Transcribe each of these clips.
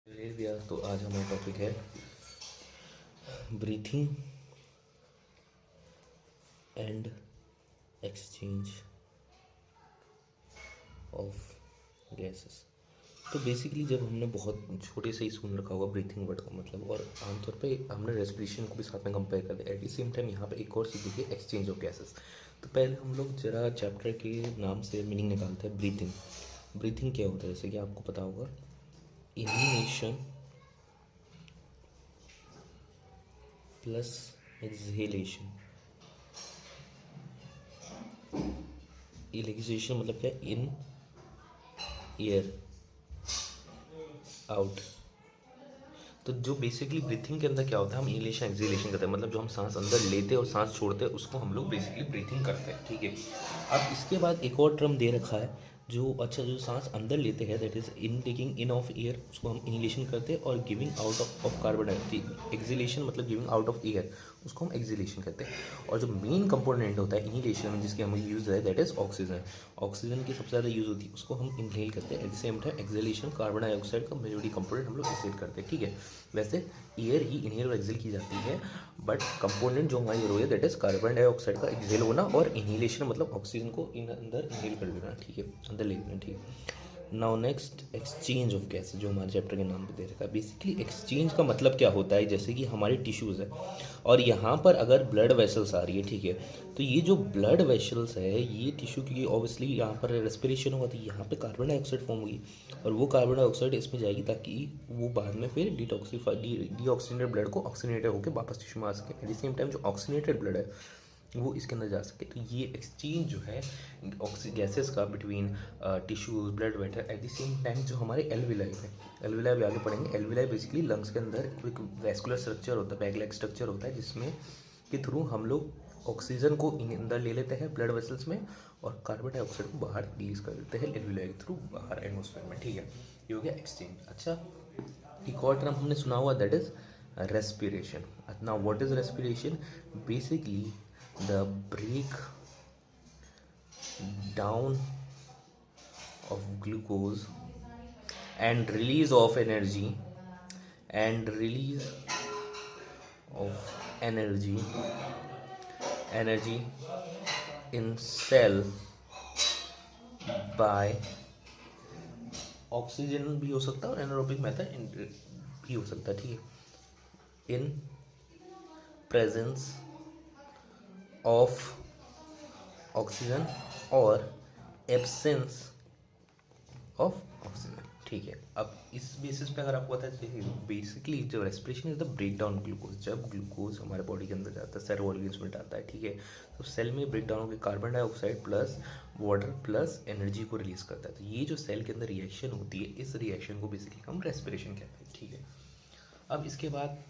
भैया तो आज हमारा टॉपिक है breathing and exchange of gases. तो बेसिकली जब हमने बहुत छोटे से ही सुन रखा होगा ब्रीथिंग वर्ड का मतलब, और आमतौर पे हमने रेस्पिरेशन को भी साथ में कंपेयर कर दिया। एट द सेम टाइम यहाँ पे एक और चीज़ देखिए, एक्सचेंज ऑफ गैसेस। तो पहले हम लोग जरा चैप्टर के नाम से मीनिंग निकालते हैं। ब्रीथिंग, ब्रीथिंग क्या होता है? जैसे कि आपको पता होगा, इनहेलेशन प्लस एक्सहेलेशन। इलेक्ट्रिजेशन मतलब क्या? In air out. तो जो बेसिकली ब्रीथिंग के अंदर क्या होता है, हम इनहेलेशन एक्सहेलेशन करते हैं, मतलब जो हम सांस अंदर लेते हैं और सांस छोड़ते हैं उसको हम लोग बेसिकली ब्रीथिंग करते हैं। ठीक है। अब इसके बाद एक और टर्म दे रखा है जो जो सांस अंदर लेते हैं, that is in taking in of air, उसको हम इनहेलेशन करते हैं, और giving out of carbon dioxide, exhalation मतलब गिविंग आउट ऑफ एयर, उसको हम एक्सहेलेशन करते हैं। और जो मेन कंपोनेंट होता है इनहेलेशन में जिसकी हम यूज़ है, दैट इज ऑक्सीजन। ऑक्सीजन की सबसे ज़्यादा यूज़ होती है, उसको हम इनहेल करते हैं। At the same time exhalation, carbon dioxide का मेजॉरिटी कंपोनेंट हम लोग एक्सहेल करते हैं। ठीक है। वैसे एयर ही इनहेल और एक्सहेल की जाती है, बट कंपोनेंट जो हमारी हो है दैट इज कार्बन डाइऑक्साइड का एक्सहेल होना, और इनहेलेशन मतलब ऑक्सीजन को अंदर इनहेल कर लेना। ठीक है, अंदर ले लेना। ठीक है। Now next, exchange of gas, जो हमारे चैप्टर के नाम पे दे रखा है। बेसिकली एक्सचेंज का मतलब क्या होता है, जैसे कि हमारे टिश्यूज़ है और यहाँ पर अगर ब्लड वेसल्स आ रही है, ठीक है, तो ये जो ब्लड वेसल्स है ये टिश्यू की, ऑब्वियसली यहाँ पर रेस्पिरेशन होगा तो यहाँ पे कार्बन डाइऑक्साइड फॉर्म होगी, और वो कार्बन डाइऑक्साइड इसमें जाएगी ताकि वो बाद में फिर डीऑक्सीनेटेड ब्लड को ऑक्सीनेटेड होकर वापस टिश्यू में आ सके। एट द सेम टाइम जो ऑक्सीनेटेड ब्लड है वो इसके अंदर जा सके। तो ये एक्सचेंज जो है गैसेस का between tissues, blood waiter, at the same time जो हमारे एल्विलाई है, एल्विलाई भी आगे पढ़ेंगे। एल्विलाई बेसिकली लंग्स के अंदर एक वैस्कुलर स्ट्रक्चर होता है, बैग लाइक स्ट्रक्चर होता है, जिसमें के थ्रू हम लोग ऑक्सीजन को अंदर ले लेते हैं ब्लड वेसल्स में, और कार्बन डाइऑक्साइड को बाहर रिलीज कर देते हैं एल्विलाई के थ्रू बाहर एटमोसफेयर में। ठीक है, ये हो गया एक्सचेंज। अच्छा, एक और टर्म हमने सुना हुआ, that is respiration. Now what is respiration? Basically the break down of glucose and release of energy and release of energy in cell by oxygen भी हो सकता है और एनारोबिक मेथड भी हो सकता है। ठीक है। इन प्रेजेंस ऑफ ऑक्सीजन और एब्सेंस ऑफ ऑक्सीजन। ठीक है। अब इस बेसिस पे अगर आपको पता है, बेसिकली जो respiration is the break down glucose. जब ग्लूकोज हमारे बॉडी के अंदर जाता है, सेल ऑर्गेन्स में जाता है, ठीक है, तो सेल में ब्रेक डाउन होकर carbon dioxide plus water plus energy को रिलीज करता है। तो ये जो सेल के अंदर रिएक्शन होती है, इस रिएक्शन को बेसिकली हम रेस्पिरेशन कहते हैं। ठीक है। अब इसके बाद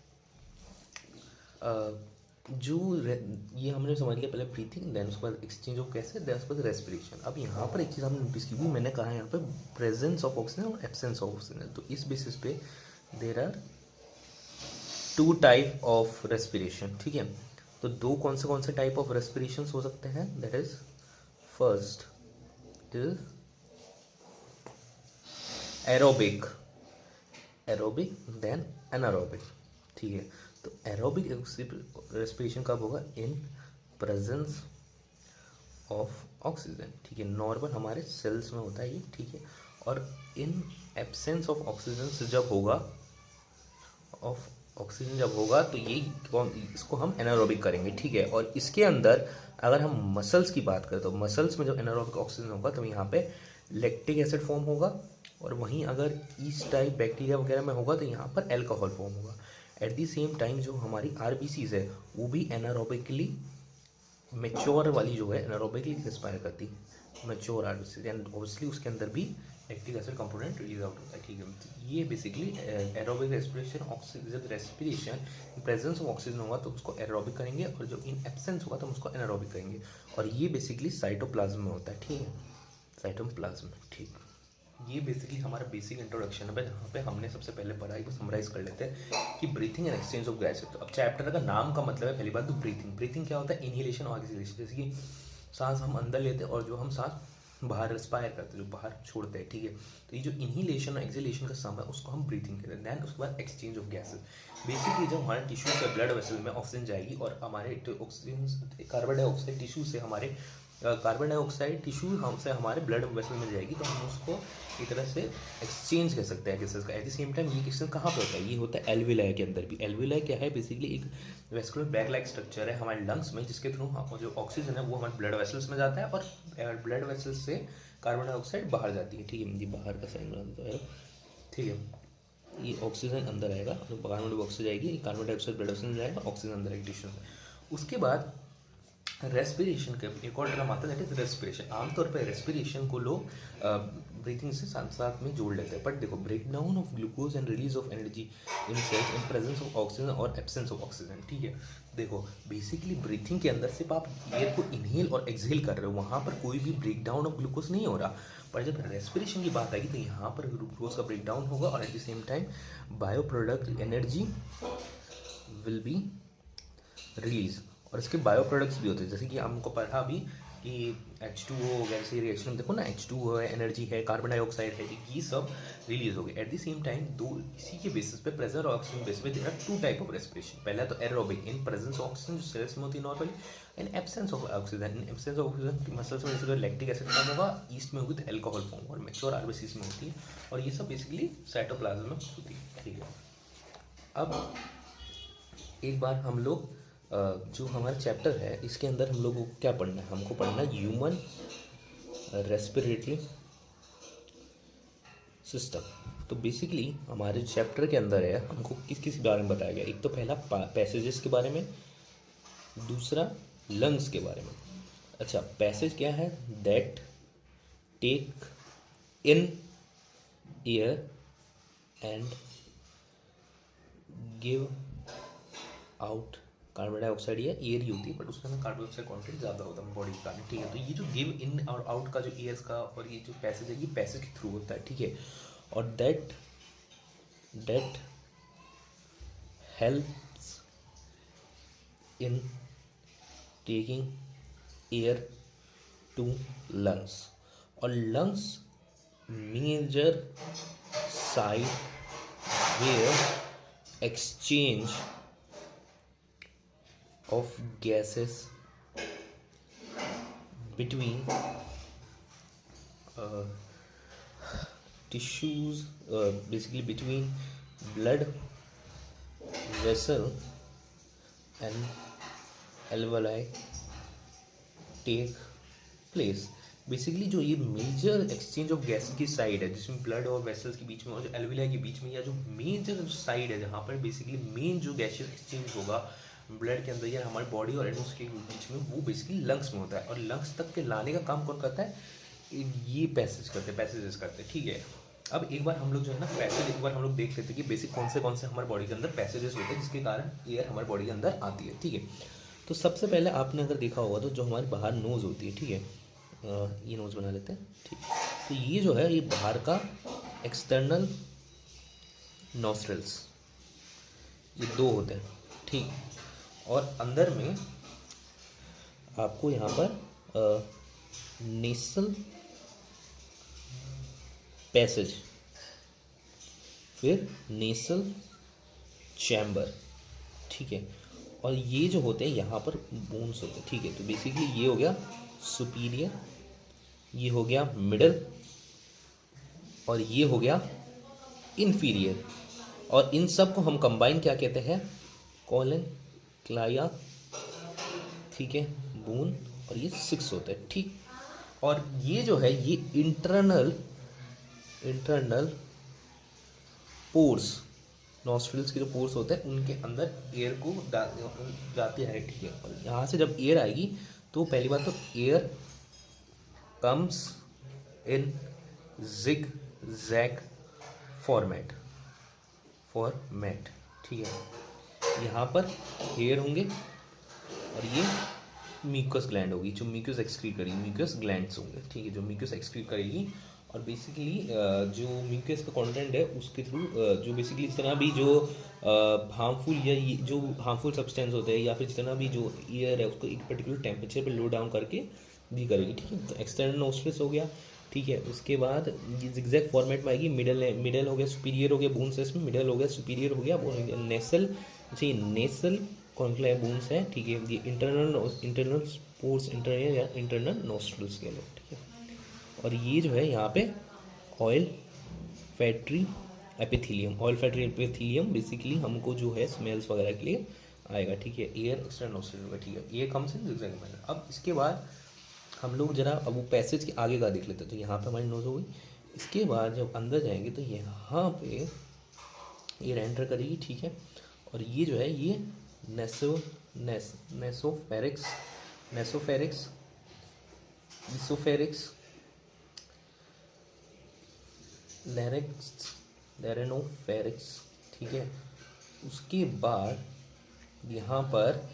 ये हमने समझ लिया, पहले ब्रीथिंग, देन उसके बाद एक्सचेंज ऑफ गैसेस, देन उसके बाद रेस्पिरेशन। अब यहाँ पर एक चीज़ हमने नोटिस की भी, मैंने कहा यहाँ पर प्रेजेंस ऑफ ऑक्सीजन और एब्सेंस ऑफ ऑक्सीजन। तो इस बेसिस पे there are two type of respiration. ठीक है। तो दो कौन से टाइप ऑफ रेस्पिरेशन हो सकते हैं, that is first is aerobic, then anaerobic. ठीक है। तो एरोबिक रेस्पिरेशन कब होगा? In presence of oxygen. ठीक है, नॉर्मल हमारे सेल्स में होता है ये। ठीक है। और इन एब्सेंस ऑफ ऑक्सीजन से जब होगा, तो ये इसको हम एनारोबिक करेंगे। ठीक है। और इसके अंदर अगर हम मसल्स की बात करें, तो मसल्स में जब एनारोबिक ऑक्सीजन होगा तो यहाँ पे लैक्टिक एसिड फॉर्म होगा, और वहीं अगर ईस्ट टाइप बैक्टीरिया वगैरह में होगा तो यहाँ पर एल्कोहल फॉर्म होगा। एट द सेम टाइम जो हमारी आरबीसीज है वो भी एनारोबिकली मेच्योर वाली जो है एनारोबिकली रेस्पायर करती है, मेच्योर आरबीसीज, एंड ऑब्वियसली उसके अंदर भी lactic acid component release out होता है। ठीक है। तो ये basically aerobic respiration, oxygen respiration in presence of oxygen होगा तो उसको एरोबिक करेंगे, और जो इन एब्सेंस होगा तो हम उसको एनारोबिक करेंगे। और ये बेसिकली साइटोप्लाज्म में होता है। ठीक है, साइटोप्लाज्म। ठीक, ये बेसिकली हमारा बेसिक इंट्रोडक्शन है, जहाँ पे हमने सबसे पहले पढ़ाई को समराइज कर लेते हैं कि breathing and exchange of gases. तो अब चैप्टर का नाम का मतलब है, पहली बात तो ब्रीथिंग क्या होता है? इनहेलेशन और एक्सहेलेशन। जैसे कि सांस हम अंदर लेते हैं और जो हम सांस बाहर रिस्पायर करते हैं, जो बाहर छोड़ते हैं, ठीक है। तो ये जो इनहेलेशन और एक्सहेलेशन का समय है उसको हम ब्रीथिंग कहते हैं। दैन उसके बाद एक्सचेंज ऑफ गैसेस। बेसिकली जब हमारे टिश्यू से ब्लड वेसल में ऑक्सीजन जाएगी और हमारे ऑक्सीजन कार्बन डाइऑक्साइड टिश्यू से हमारे कार्बन डाइऑक्साइड टिश्यू हमसे हमारे ब्लड वेसल में जाएगी, तो हम उसको एक तरह से एक्सचेंज कह सकते हैं गैसेस का। एट द सेम टाइम ये एक्सचेंज कहाँ पे होता है, ये होता है एल्विलाई के अंदर भी। एल्विलाई क्या है, बेसिकली एक वेस्कुलर बैग लाइक स्ट्रक्चर है हमारे लंग्स में, जिसके थ्रू जो ऑक्सीजन है वो हमारे ब्लड वेसल्स में जाता है और ब्लड वेसल्स से कार्बन डाइऑक्साइड बाहर जाती है, ठीक है। ये बाहर का साइन बना देता है, ठीक है। ये ऑक्सीजन अंदर आएगा, तो कार्बन डाइऑक्साइड जाएगी, कार्बन डाइऑक्साइड ब्लड वेसल में जाएगा, ऑक्सीजन अंदर आएगी टिश्यू में। उसके बाद रेस्पिरेशन का एक और टर्म आता है, दैट इज रेस्पिरेशन। आमतौर पर रेस्पिरेशन को लोग ब्रीथिंग से साथ साथ में जोड़ लेते हैं, बट देखो break down of glucose and release of energy in cells in presence of oxygen और एब्सेंस ऑफ ऑक्सीजन, ठीक है। देखो बेसिकली ब्रीथिंग के अंदर सिर्फ आप एयर को इनहेल और एक्सहेल कर रहे हो, वहाँ पर कोई भी ब्रेक डाउन ऑफ ग्लूकोज नहीं हो रहा। पर जब रेस्पिरेशन की बात आएगी तो यहाँ पर ग्लूकोज का ब्रेक डाउन होगा और at the same time bio product energy will be release. और इसके बायो प्रोडक्ट्स भी होते हैं, जैसे कि हमको पढ़ा अभी कि H2O हो गया, जैसे रिएक्शन में देखो ना, H2O है, एनर्जी है, कार्बन डाइऑक्साइड है, ये सब रिलीज हो गए। एट द सेम टाइम दो इसी के बेसिस पे प्रेजेंस और ऑक्सीजन बेस पे there are two type of respiration. पहला तो aerobic in presence of oxygen जो सेल्स में होती है normally, and absence of oxygen in absence of oxygen muscles में जैसे लैक्टिक एसिड फॉर्म होगा, ईस्ट में होगी तो एल्कोहल फॉर्म और मैच्योर आरबीसीज में होती है, और ये सब बेसिकली साइटोप्लाज्म में होती है, ठीक है। अब एक बार हम लोग जो हमारा चैप्टर है इसके अंदर हम लोगों को क्या पढ़ना है, हमको पढ़ना है ह्यूमन रेस्पिरेटरी सिस्टम। तो बेसिकली हमारे चैप्टर के अंदर है हमको किस किस बारे में बताया गया। एक तो पहला पैसेजेस के बारे में, दूसरा लंग्स के बारे में। अच्छा, पैसेज क्या है, that take in air and give out carbon dioxide या एयर ही होती है, बट उसके अंदर कार्बन डाइऑक्साइड कॉन्टेंट ज़्यादा होता है बॉडी का, ठीक है। तो ये जो गिव इन और आउट का जो एयर्स का और ये जो पैसेज है, ये पैसेज के थ्रू होता है, ठीक है। और that helps in taking air to lungs. और lungs major site where exchange of gases between tissues, basically between blood vessel and alveoli take place। Basically जो ये मेजर एक्सचेंज ऑफ गैस की साइड है जिसमें ब्लड और vessels के बीच में और जो एल्विलाई के बीच में, या जो मेजर साइड है जहाँ पर बेसिकली मेन जो गैसेस एक्सचेंज होगा ब्लड के अंदर या हमारी बॉडी और एटमॉस्फेयर के बीच में, वो बेसिकली लंग्स में होता है। और लंग्स तक के लाने का काम कौन करता है, ये पैसेजेस करते हैं, ठीक है। अब एक बार हम लोग जो है ना पैसेज एक बार हम लोग देख लेते हैं कि बेसिक कौन से हमारे बॉडी के अंदर पैसेजेस होते हैं जिसके कारण एयर हमारे बॉडी के अंदर आती है, ठीक है। तो सबसे पहले आपने अगर देखा होगा तो जो हमारी बाहर नोज़ होती है, ठीक है, ये नोज़ बना लेते हैं, ठीक। तो ये जो है ये बाहर का एक्सटर्नल नॉस्ट्रल्स, ये दो होते हैं, ठीक। और अंदर में आपको यहाँ पर नेसल पैसेज, फिर नेसल चैम्बर, ठीक है। और ये जो होते हैं यहाँ पर बोन्स होते हैं, ठीक है। तो बेसिकली ये हो गया सुपीरियर, ये हो गया मिडल, और ये हो गया इन्फीरियर। और इन सब को हम कंबाइन क्या कहते हैं, कॉलन क्लाया, ठीक है, बोन, और ये 6 होते हैं, ठीक। और ये जो है ये इंटरनल पोर्स, नॉस्ट्रिल्स के जो पोर्स होते हैं उनके अंदर एयर को जाती है, ठीक है। और यहाँ से जब एयर आएगी तो पहली बात तो air comes in zig zag format, ठीक है। यहाँ पर एयर होंगे और ये म्यूकस ग्लैंड होगी जो म्यूकस एक्सक्रीट करेगी, म्यूकस ग्लैंड्स होंगे, ठीक है, जो म्यूकस एक्सक्रीट करेगी। और बेसिकली जो म्यूकस का कंटेंट है उसके थ्रू जो बेसिकली जितना भी जो हार्मफुल या जो हार्मफुल सब्सटेंस होते हैं या फिर जितना भी जो एयर है उसको एक पर्टिकुलर टेम्परेचर पे लो डाउन करके भी करेगी, ठीक है। तो एक्सटर्नल नोस्ट्रल्स हो गया, ठीक है। उसके बाद ये जिगजैग फॉर्मेट में आएगी, मिडल हो गया, सुपीरियर हो गया, बोन्स है इसमें, मिडल हो गया, सुपीरियर हो गया, बोन हो गया, नेसल, अच्छा ये नेसल कॉन्क्लेव बोन्स है, ठीक है। ये इंटरनल स्पोर्स, इंटरनल या इंटरनल नोस्ट्रल्स के लोग, ठीक है। और ये जो है यहाँ पे olfactory epithelium, olfactory epithelium basically हमको जो है स्मेल्स वगैरह के लिए आएगा, ठीक है। एयर एक्सटर्नल नोस्ट्रल होगा, ठीक है। ये कम्स इन जिगजैग मैनर। अब इसके बाद हम लोग जरा अब वो पैसेज के आगे का देख लेते हैं। तो यहाँ पे हमारी नोज हो गई। इसके बाद जब अंदर जाएंगे तो यहाँ पे ये एंटर करेगी, ठीक है। और ये जो है ये नेसोफेरिक्स नेसोफेरिक्स इसोफेरिक्स लेरेनोफेरिक्स, ठीक है। उसके बाद यहाँ पर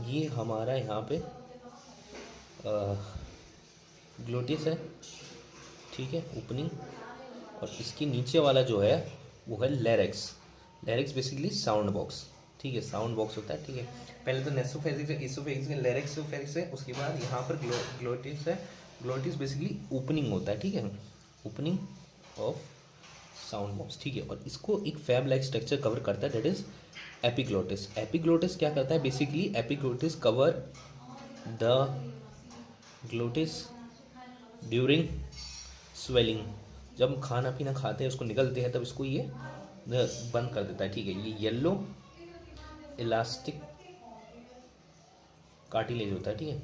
ये हमारा यहाँ पे ग्लोटिस है, ठीक है, ओपनिंग। और इसके नीचे वाला जो है वो है लेरिक्स। लेरिक्स बेसिकली साउंड बॉक्स, ठीक है, साउंड बॉक्स होता है, ठीक है। पहले तो नेसोफेरिक्स है, इसोफेरिक्स है, लेरिक्सोफेरिक्स है, उसके बाद यहाँ पर ग्लोटिस है। ग्लोटिस बेसिकली ओपनिंग होता है, ठीक है, ओपनिंग ऑफ साउंड बॉक्स, ठीक है। और इसको एक फैब लाइक स्ट्रक्चर कवर करता है, दैट इज एपिग्लोटिस। एपिग्लोटिस क्या करता है basically, epiglottis cover the glottis during swelling. जब हम खाना पीना खाते हैं उसको निकलते हैं तब इसको ये बंद कर देता है, ठीक है। ये येलो इलास्टिक कार्टिलेज होता है, ठीक है,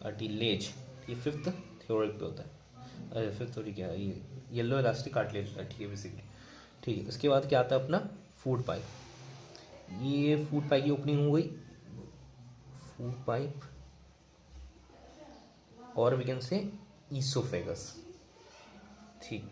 कार्टिलेज। ये फिफ्थ थ्योरी पे होता है, अरे फिफ्थ थ्योरी क्या है, ये येलो इलास्टिक कार्टिलेज होता है, ठीक है बेसिकली, ठीक है। उसके बाद क्या आता है अपना फूड पाइप। ये फूड पाइप की ओपनिंग हो गई, फूड पाइप, और वी कैन से ईसोफेगस, ठीक।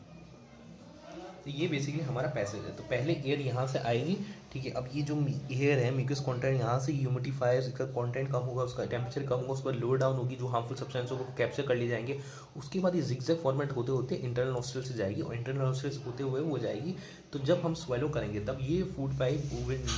तो ये बेसिकली हमारा पैसेज है। तो पहले एयर यहाँ से आएगी, ठीक है। अब ये जो एयर है म्यूकस कंटेंट यहाँ से ह्यूमिडिफायर, इसका कंटेंट कम होगा, उसका टेम्परेचर कम होगा, उसके बाद लोअर डाउन होगी, जो हार्मफुल सब्सटेंसेस को कैप्चर कर लिए जाएंगे। उसके बाद ये जिगजैग फॉर्मेट होते होते इंटरनल नोस्ट्रल से जाएगी, और इंटरनल नोस्ट्रल से होते हुए वो जाएगी। तो जब हम स्वेलो करेंगे तब ये फूड पाइप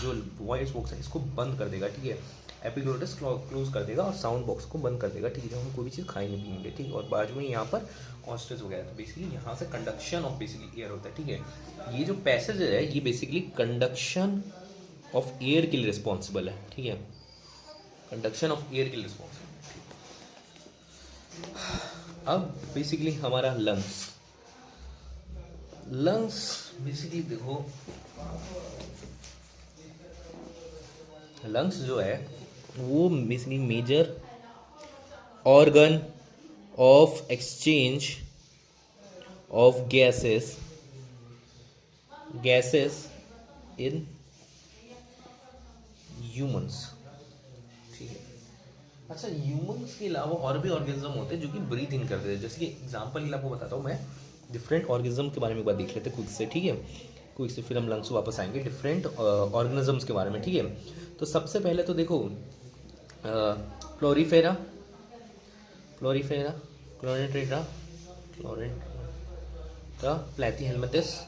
जो वॉइस बॉक्स है इसको बंद कर देगा, ठीक है। एपिग्लोटिस क्लोज कर देगा और साउंड बॉक्स को बंद कर देगा, ठीक है, जब हम कोई भी चीज़ खाएंगे पियेंगे, ठीक है। और बाजू में यहाँ पर ऑस्ट्रेज वगैरह, तो बेसिकली यहाँ से कंडक्शन ऑफ बेसिकली एयर होता है, ठीक है। ये जो पैसेज है ये बेसिकली कंडक्शन ऑफ एयर के लिए रिस्पॉन्सिबल है, ठीक है, कंडक्शन ऑफ एयर के लिए रिस्पॉन्सिबल है। अब बेसिकली हमारा लंग्स बेसिकली देखो, लंग्स जो है वो basically major organ of exchange of gases in humans, ठीक है। अच्छा, ह्यूमंस के अलावा और भी ऑर्गेनिज्म होते हैं जो कि ब्रीथ इन करते हैं। जैसे कि एग्जांपल के लिए आपको बताता हूँ मैं, डिफरेंट ऑर्गेनिज्म के बारे में एक बार देख लेते हैं क्विक से, ठीक है, क्विक से, फिर हम लंग्स वापस आएंगे डिफरेंट ऑर्गेनिजम्स के बारे में, ठीक है। तो सबसे पहले तो देखो फ्लोरीफेरा, क्लोरेंट्रेटा, प्लैथीहेल्मिंथस,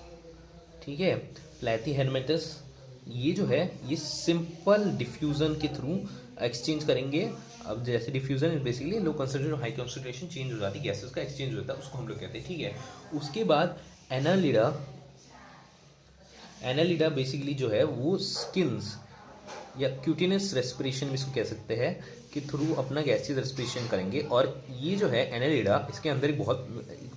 ठीक है, प्लैथीहेल्मिंथस। ये जो है ये सिंपल डिफ्यूजन के थ्रू एक्सचेंज करेंगे। अब जैसे diffusion basically low concentration high concentration change हो जाती है, गैसेस का एक्सचेंज होता है, उसको हम लोग कहते हैं, ठीक है। उसके बाद एनालिडा बेसिकली जो है वो स्किन्स या क्यूटिनस रेस्पिरेशन भी इसको कह सकते हैं कि थ्रू अपना गैसेस रेस्पिरेशन करेंगे। और ये जो है एनालिडा, इसके अंदर एक बहुत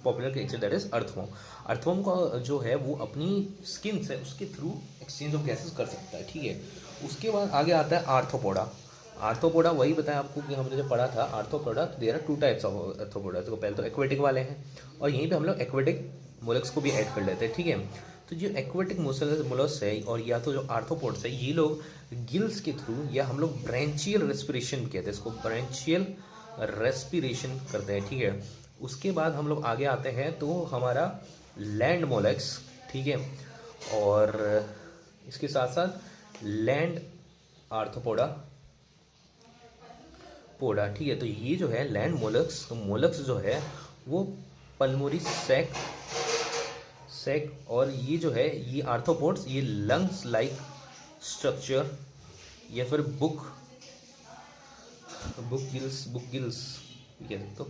popular creature that is earthworm. Earthworm का जो है वो अपनी स्किन से उसके थ्रू एक्सचेंज ऑफ गैसेस कर सकता है, ठीक है। उसके बाद आगे आता है आर्थ्रोपोडा। आर्थ्रोपोडा वही बताया आपको कि हमने जो पढ़ा था आर्थ्रोपोडा, तो there are two types of arthropoda. तो पहले तो एक्वेटिक वाले हैं, और यहीं पे हम लोग एक्वेटिक मोलस्क को भी ऐड कर लेते हैं, ठीक है। तो जो एक्वेटिक मोलस्क है और या तो जो आर्थ्रोपोड्स है, ये लोग गिल्स के थ्रू या हम लोग ब्रांचियल रेस्पिरेशन कहते हैं इसको, ब्रांचियल रेस्पिरेशन करते हैं, ठीक है। उसके बाद हम लोग आगे आते हैं तो हमारा लैंड मोलस्क, ठीक है, और इसके साथ साथ लैंड आर्थ्रोपोडा पोडा, ठीक है। तो ये जो है लैंड मोलस्क जो है वो पल्मोरी सैक, और ये जो है ये आर्थ्रोपोड्स, ये लंग्स लाइक स्ट्रक्चर या फिर बुक बुक गिल्स कह सकते हो,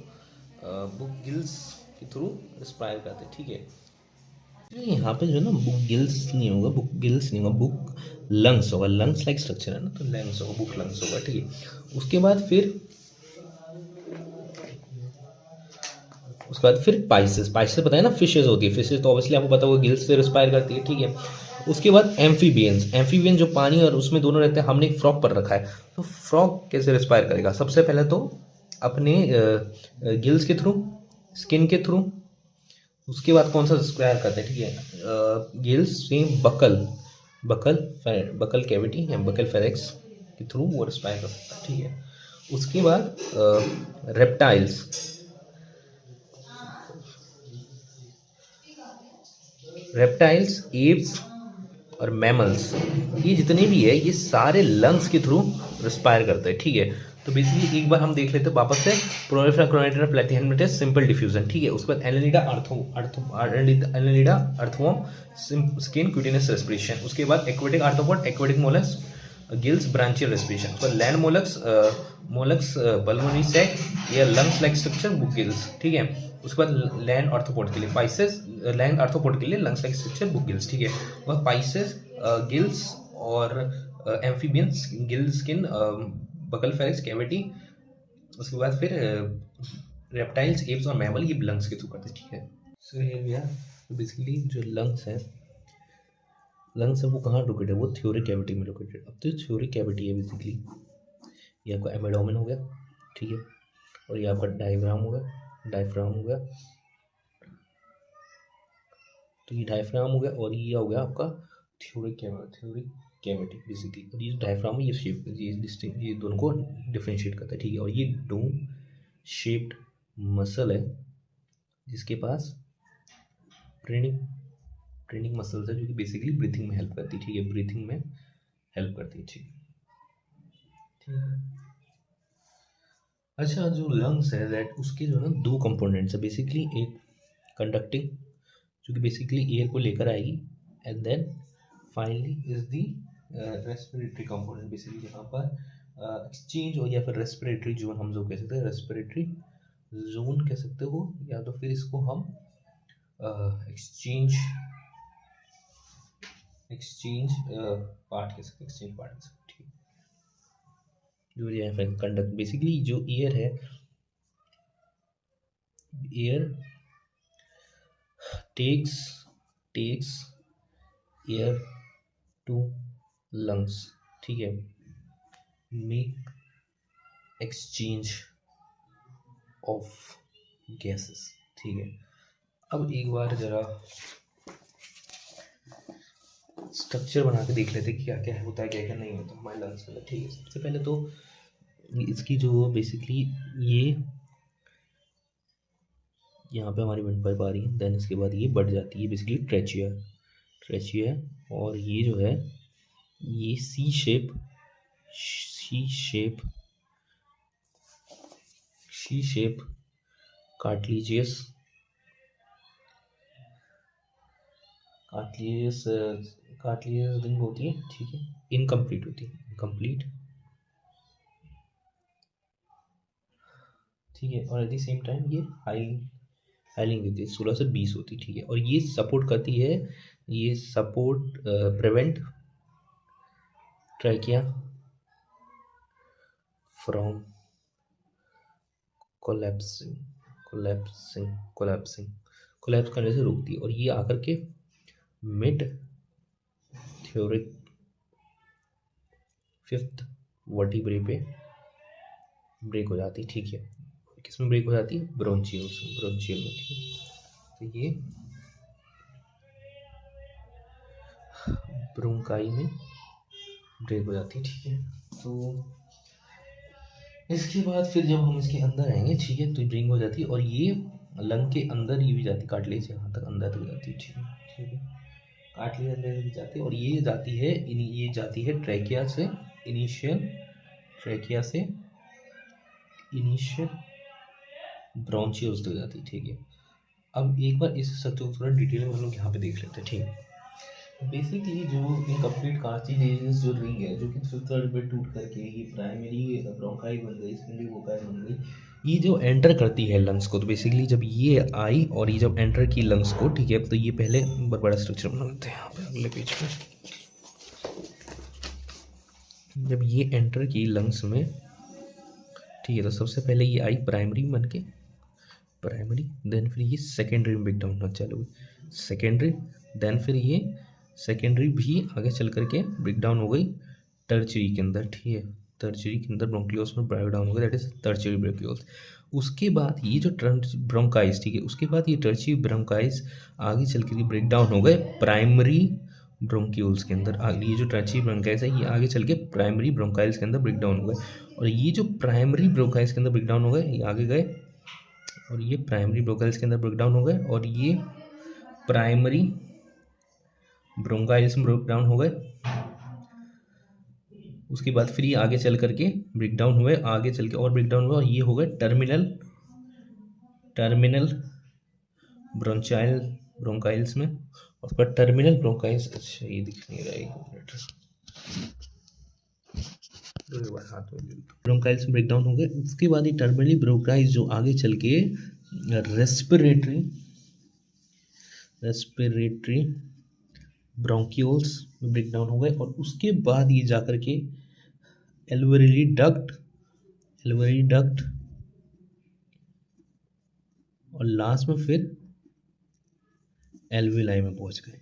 बुक गिल्स के थ्रू रिस्पायर करते हैं, ठीक है। यहाँ पे जो है ना बुक गिल्स नहीं होगा, बुक गिल्स नहीं होगा, बुक लंग्स होगा, लंग्स लाइक स्ट्रक्चर है ना, तो लंग्स होगा, बुक लंग्स होगा, ठीक है। उसके बाद फिर पाइसेस, पाइसेस पता है ना, फिशेज होती है, फिशेज तो ऑब्वियसली आपको पता होगा गिल्स से रिस्पायर करती है, ठीक है। उसके बाद एम्फीबियंस, एम्फीबियन जो पानी और उसमें दोनों रहते हैं, हमने एक फ्रॉग पर रखा है, तो फ्रॉग कैसे रिस्पायर करेगा? सबसे पहले तो अपने गिल्स के थ्रू, स्किन के थ्रू। उसके बाद कौन सा रिस्पायर करते हैं, ठीक है, गिल्स से बकल, बकल कैविटी या बकल फेरेक्स के थ्रू वो रिस्पायर कर सकता है, ठीक है। उसके बाद रेप्टाइल्स, एप्स और मैमल्स, ये जितने भी है ये सारे लंग्स के थ्रू रिस्पायर करते हैं, ठीक है। तो बेसिकली एक बार हम देख लेते हैं वापस से, प्रोलिफेरा क्रोनेटेड प्लैटिहेलमिंथस सिंपल डिफ्यूजन, ठीक है। उसके बाद Annelida earthworm skin cutaneous respiration. उसके बाद aquatic arthropod, aquatic mollusc gills branchial respiration. उसके बाद लैंड मोलस्क पल्मोनरी सैक या lungs like structure book gills, ठीक है। उसके बाद लैंड आर्थ्रोपोड के लिए पाइसेस, लैंड आर्थ्रोपोड के लिए lungs like structure book gills, ठीक है। वह पाइसेस गिल्स और amphibians gill skin buccal pharynx cavity. उसके बाद फिर रेप्टाइल्स, एप्स और मैमल ये लंग्स के थ्रू करते हैं, ठीक है। So here we are. Basically जो लंग्स है वो कहाँ लोकेटेड है? वो थ्योरिक कैविटी में लोकेटेड। अब तो थ्योरिक कैविटी है बेसिकली, ये आपका एमेडोमेन हो गया, ठीक है, और ये आपका डायफ्राम हो गया, तो ये डायफ्राम हो गया, और ये हो गया आपका थ्योरिक कैविटी बेसिकली। और ये डायफ्राम है, ये शेप, ये दोनों को डिफरेंशिएट करता है, ठीक है। और ये डोम शेप्ड मसल है जिसके पास ट्रेनिंग मसल्स है, जो कि बेसिकली ब्रीथिंग में हेल्प करती है, ठीक है, ब्रीथिंग में हेल्प करती है, ठीक है। अच्छा, जो लंग्स है दैट उसके जो है ना दो कंपोनेंट्स है बेसिकली, एक कंडक्टिंग जो कि बेसिकली एयर को लेकर आएगी, and then finally is the respiratory component, basically यहाँ पर एक्सचेंज हो, या फिर रेस्पिरेटरी जोन हम जो कह सकते हैं, रेस्पिरेटरी जोन कह सकते हो, या तो फिर इसको हम एक्सचेंज पार्ट कह सकते हैं, एक्सचेंज पार्ट कह सकते हैं, ठीक है। जो यहाँ पर कंडक्ट, बेसिकली जो एयर है, air takes air to lungs, ठीक है, make exchange of gases, ठीक है। अब एक बार जरा स्ट्रक्चर बना के देख लेते हैं कि क्या क्या होता है, क्या क्या नहीं होता हमारे लंग्स के अंदर, ठीक है। सबसे पहले तो इसकी जो बेसिकली ये यहाँ पे हमारी विंड पाइप आ रही है, देन इसके बाद ये बढ़ जाती है, बेसिकली ट्रेचिया है, और ये जो है ये सी शेप कार्टिलेजियस रिंग होती है, ठीक है, इनकम्प्लीट होती है, ठीक है। और एट द सेम टाइम ये हाइलिंग देती है, 16 से 20 होती है, ठीक है। और ये सपोर्ट करती है, ये support prevent trachea from collapse करने से रोकती है। और ये आकर के मिड थ्योरिक 5th वर्टिब्रे पे ब्रेक हो जाती है, ठीक है। किसमें ब्रेक हो जाती है? ब्रोंचियल में, ठीक है। तो ये ब्रोंकाई में ब्रेक हो जाती है, ठीक है। तो इसके बाद फिर जब हम इसके अंदर आएंगे, ठीक है, तो ब्रेक हो जाती है, और ये लंग के अंदर ये भी जाती, कार्टिलेज यहाँ तक अंदर तक जाती है, ठीक है, कार्टिलेज अंदर भी जाती है, और ये जाती है ट्रैकिया से इनिशियल ब्रोंचियल्स तक जाती है, ठीक है। अब एक बार इस स्ट्रक्चर को थोड़ा डिटेल में हम लोग यहाँ पे देख लेते हैं, ठीक है। बेसिकली जो इनकम्प्लीट कार्टिलेजियस जो रिंग है जो कि थर्ड में टूट करके ये प्राइमरी ब्रोंकाई बन गई, सेकेंडरी ब्रोंकाई बन गई, ये जो एंटर करती है लंग्स को, तो बेसिकली जब ये आई और ये जब एंटर की लंग्स को, ठीक है, तो ये पहले बड़ा स्ट्रक्चर बना लेते हैं यहाँ पे अगले पेज पे। जब ये एंटर की लंग्स में, ठीक है, तो सबसे पहले ये आई प्राइमरी बन के, प्राइमरी, देन फिर ये सेकेंडरी में ब्रेक डाउन होना चालू हुई, सेकेंडरी, देन फिर ये सेकेंडरी भी आगे चल करके ब्रेक डाउन हो गई टर्चरी के अंदर, ठीक है, टर्चरी के अंदर ब्रोंकियोल्स में ब्रेक डाउन हो गया, दैट इज टर्चरी ब्रोंकियोल्स। उसके बाद ये जो ब्रोंकाइस, ठीक है, उसके बाद ये टर्चरी ब्रोंकाइस आगे चल के ब्रेक डाउन हो गए प्राइमरी ब्रोंक्यूल्स के अंदर। ये जो टर्चरी ब्रोंकाइस है ये आगे चल के प्राइमरी ब्रोंकाइल्स के अंदर ब्रेक डाउन हो गए, और ये जो प्राइमरी ब्रोंकाइल्स के अंदर ब्रेक डाउन हो गए ये आगे गए, और ये प्राइमरी ब्रोंकाइल्स के अंदर ब्रेक डाउन हो गए, और ये प्राइमरी ब्रोंकाइल्स में ब्रेक डाउन हो गए। उसके बाद फिर ये आगे चल करके ब्रेक डाउन हुए, आगे चल के और ब्रेक डाउन हुए, और ये हो गए टर्मिनल ब्रोंचाइल ब्रोंकाइल्स में, और उसके बाद टर्मिनल ब्रोंकाइल्स, अच्छा ये दिख नहीं रहा है, एक मिनट, ब्रोंकाइल्स में ब्रेक डाउन हो गए। उसके बाद ये टर्मिनल ब्रोंकाइल्स जो आगे चल के रेस्पिरेटरी ब्रोंक्यूल्स में ब्रेक डाउन हो गए, और उसके बाद ये जाकर के एल्वेरी डक्ट और लास्ट में फिर एल्वेलाई में पहुंच गए,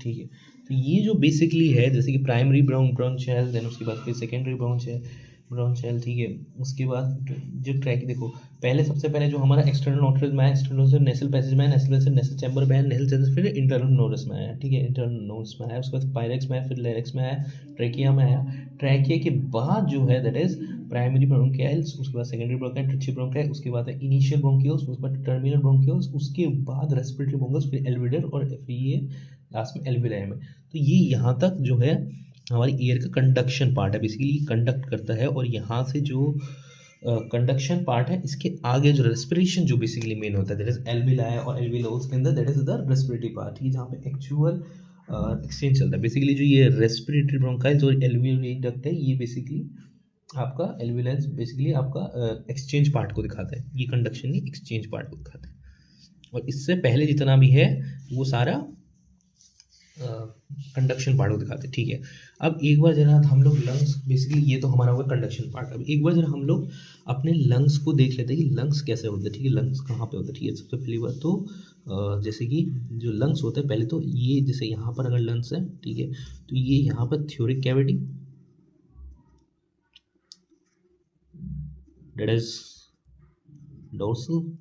ठीक है। तो ये जो बेसिकली है, जैसे कि प्राइमरी ब्रोंचियल, देन उसके बाद फिर सेकेंडरी ब्रोंचियल, ठीक है, उसके बाद जो ट्रैक देखो, पहले सबसे पहले जो हमारा एक्सटर्नल नोट्रल में आया, एक्सटर्नल से नेसल पैसेज में आया, नेसल से नेसल चैम्बर में आया, नेसल चैम्बर फिर इंटरनल नोरस में आया, ठीक है, इंटरनल नोरस में आया, उसके बाद पायरेक्स में आया, फिर लेरिक्स में आया, ट्रैकिया में आया, ट्रैकिया के बाद जो है दैट इज प्राइमरी ब्रोंकाइल्स, उसके बाद सेकेंडरी ब्रोंकाइल, ट्रिची ब्रोंकाइल, उसके बाद इनिशियल ब्रोंकियोल्स, उसके बाद टर्मिनल ब्रोंकियोल्स, उसके बाद रेस्पिरेटरी ब्रोंकस, फिर एल्विडर, और फिर ये लास्ट में एल्विलाई में। तो ये यहाँ तक जो है हमारी एयर का कंडक्शन पार्ट है, बेसिकली कंडक्ट करता है, और यहाँ से जो कंडक्शन पार्ट है इसके आगे जो रेस्पिरेशन जो बेसिकली मेन होता है दैट इज एल्विलाई और एल्वियोल्स के अंदर, that is the respiratory part, जहाँ पे एक्चुअल एक्सचेंज चलता है। बेसिकली जो ये रेस्पिरेटरी ब्रोंकाइल्स और एल्वियोलाई डक्ट है, ये बेसिकली आपका एल्वियोलाइज बेसिकली आपका एक्सचेंज पार्ट को दिखाता है, ये कंडक्शन नहीं एक्सचेंज पार्ट को दिखाता है, और इससे पहले जितना भी है वो सारा कंडक्शन पार्ट को दिखाते हैं, ठीक है। अब एक बार जरा हम लोग लंग्स, बेसिकली ये तो हमारा होगा कंडक्शन पार्ट। अब एक बार जरा हम लोग अपने लंग्स को देख लेते हैं कि लंग्स कैसे होते हैं, ठीक है, लंग्स कहाँ पे होते हैं, ठीक है। सबसे पहली बात तो जैसे कि जो लंग्स होते हैं, पहले तो ये जैसे यहाँ पर अगर लंग्स है, ठीक है, तो ये यहाँ पर thoracic cavity, that is dorsal,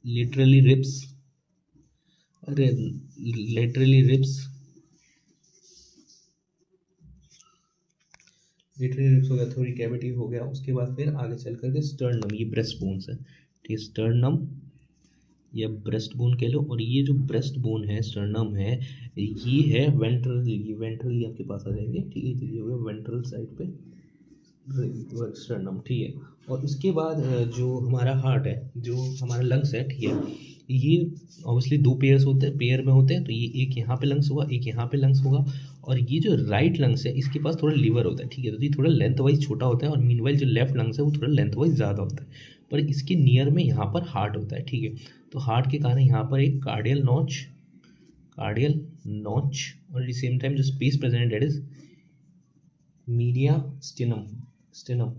laterally ribs, अरे लेटरली रिब्स हो गया, थोड़ी कैविटी हो गया। उसके बाद फिर आगे चल करके स्टर्नम, ये ब्रेस्ट बोन्स है, ठीक है, स्टर्नम या ब्रेस्ट बोन कह लो, और ये जो ब्रेस्ट बोन है स्टर्नम है, ये है वेंट्रल, ये वेंट्रल आपके पास आ जाएंगे, ठीक है, ये हो गया वेंट्रल साइड पे स्टर्नम, ठीक है। और उसके बाद जो हमारा हार्ट है, जो हमारा लंग्स है, ठीक है, ये ऑब्वियसली दो पेयर्स होते हैं, पेयर में होते हैं, तो ये एक यहाँ पे लंग्स होगा, एक यहाँ पे लंग्स होगा, और ये जो राइट लंग्स है इसके पास थोड़ा लीवर होता है, ठीक है, तो ये थोड़ा लेंथ वाइज छोटा होता है, और मीनवाइल जो लेफ्ट लंग्स है वो थोड़ा लेंथ वाइज ज़्यादा होता है, पर इसके नियर में यहाँ पर हार्ट होता है, ठीक है। तो हार्ट के कारण यहाँ पर एक कार्डियल नॉच और एट सेम टाइम जो space present that is media stannum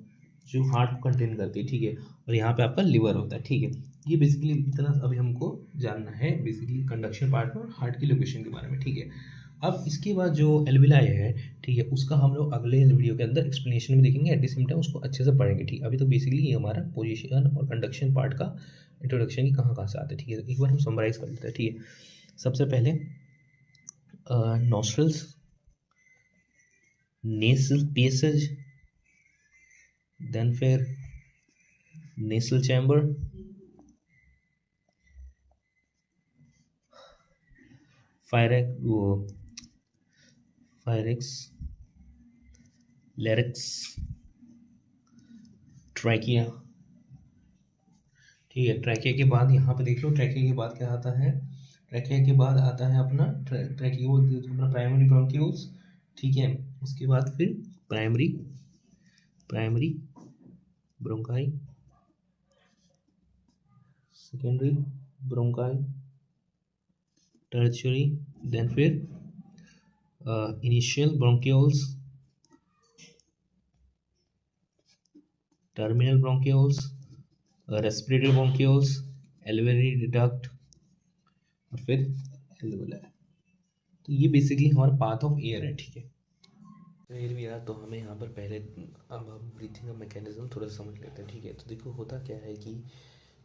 जो हार्ट को कंटेन करती है, ठीक है, और यहाँ पे आपका लिवर होता है, ठीक है। ये बेसिकली इतना अभी हमको जानना है बेसिकली कंडक्शन पार्ट में और हार्ट की लोकेशन के बारे में, ठीक है। अब इसके बाद जो एल्विलाई है, ठीक है, उसका हम लोग अगले वीडियो के अंदर एक्सप्लेनेशन में देखेंगे, एट द सेम टाइम उसको अच्छे से पढ़ेंगे, ठीक है। अभी तो बेसिकली ये हमारा पोजीशन और कंडक्शन पार्ट का इंट्रोडक्शन की कहाँ से आते हैं, ठीक है। एक बार हम समराइज कर लेते हैं, ठीक है। सबसे पहले नॉस्ट्रल्स, नेसल पैसेज, देन फिर नेसल चैम्बर, फायरेक्स, लेरिक्स, ट्रैकिया, ठीक है। ट्रैकिया के बाद यहाँ पे देख लो, ट्रैकिया के बाद क्या आता है, ट्रैकिया के बाद आता है अपना ट्रैकियो अपना प्राइमरी ब्रोंक्यूल्स, ठीक है। उसके बाद फिर primary bronchi, secondary bronchi, tertiary, then फिर initial bronchioles, terminal bronchioles, respiratory bronchioles, alveolar duct और फिर एल्वेोलाई। तो ये बेसिकली हमारा पाथ ऑफ एयर है, ठीक है। एयर भी यार, तो हमें यहाँ पर पहले अब हम ब्रीथिंग का मैकेनिज्म थोड़ा समझ लेते हैं, ठीक है। तो देखो होता क्या है कि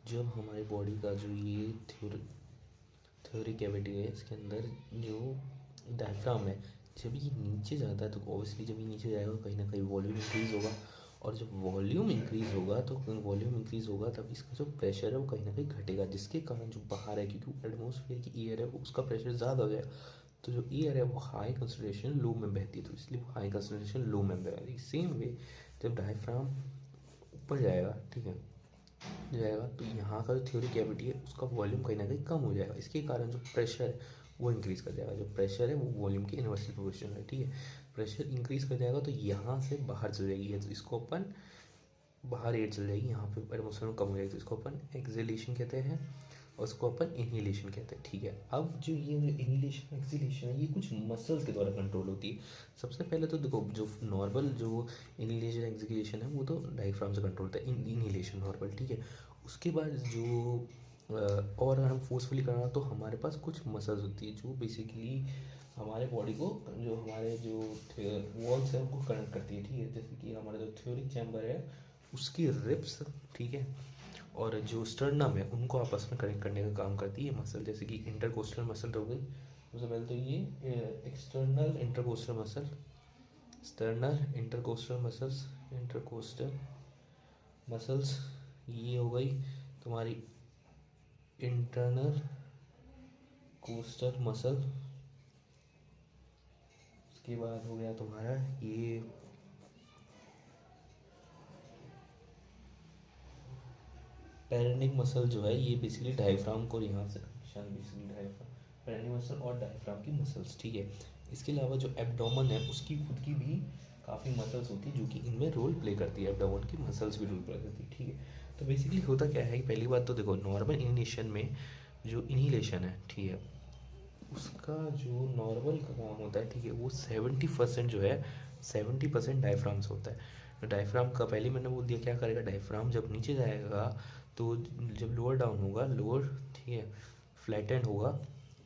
जब हमारी बॉडी का जो ये थ्योरी कैविटी है, इसके अंदर जो डायफ्राम है, जब ये नीचे जाता है तो ऑब्वियसली जब ये नीचे जाएगा कहीं ना कहीं वॉल्यूम इंक्रीज़ होगा, और जब वॉल्यूम इंक्रीज़ होगा तो वॉल्यूम इंक्रीज़ होगा तब इसका जो प्रेशर है वो कहीं ना कहीं घटेगा, जिसके कारण जो बाहर है, क्योंकि एटमॉस्फेयर की एयर है वो उसका प्रेशर ज़्यादा हो जाएगा, तो जो एयर है वो हाई कंसंट्रेशन लो में बहती है, तो इसलिए वो हाई कंसंट्रेशन लो में बहेगी। सेम वे जब डायफ्राम ऊपर जाएगा, ठीक है, जाएगा तो यहाँ का जो थ्योरी कैविटी है उसका वॉल्यूम कहीं ना कहीं कम हो जाएगा, इसके कारण जो प्रेशर है वो इंक्रीज़ कर जाएगा। जो प्रेशर है वो वॉल्यूम के इन्वर्सली प्रोपोर्शनल है, ठीक है। प्रेशर इंक्रीज़ कर जाएगा तो यहाँ से बाहर चल जाएगी, तो इसको अपन बाहर एयर चल जाएगी, यहाँ पे एटमॉस्फेयर में कम हो जाएगी, तो इसको अपन एक्सेलेशन कहते हैं और उसको अपन इनहेलेशन कहते हैं, ठीक है। अब जो ये इनहेलेशन एक्सेलेशन है ये कुछ मसल्स के द्वारा कंट्रोल होती है। सबसे पहले तो देखो जो नॉर्मल जो इनहेलेशन एक्सेलेशन है वो तो डायफ्राम से कंट्रोल होता है, इनहेलेशन नॉर्मल, ठीक है। उसके बाद जो और अगर हम फोर्सफुली करना तो हमारे पास कुछ मसल्स होती है जो बेसिकली हमारे बॉडी को, जो हमारे जो वॉल्स है उनको कनेक्ट करती है, ठीक है। जैसे कि हमारा जो थ्योरिक चैम्बर है उसकी रिब्स, ठीक है, और जो स्टर्नम है उनको आपस में कनेक्ट करने का काम करती है मसल, जैसे कि इंटरकोस्टल मसल हो गई। सबसे पहले तो ये external intercostal muscle, sternal intercostal muscles, ये हो गई तुम्हारी इंटरनल कोस्टल मसल। उसके बाद हो गया तुम्हारा ये पेरेनिक मसल, जो है ये बेसिकली डायफ्राम को यहाँ से कनेक्शन, बेसिकली डायफ्राम, पेरेनिक मसल और डायफ्राम की मसल्स, ठीक है। इसके अलावा जो एब्डोमेन है उसकी खुद की भी काफ़ी मसल्स होती है जो कि इनमें रोल प्ले करती है, एब्डोमेन की मसल्स भी रोल प्ले करती है, ठीक है। तो बेसिकली होता क्या है कि पहली बात तो देखो नॉर्मल इनिशिएशन में जो इनहेलेशन है, ठीक है, उसका जो नॉर्मल का काम होता है, ठीक है, वो 70% जो है 70% डायफ्राम से होता है। तो डायफ्राम का पहले मैंने बोल दिया क्या करेगा, डायफ्राम जब नीचे जाएगा तो जब लोअर डाउन होगा, लोअर, ठीक है, फ्लैटेंड होगा,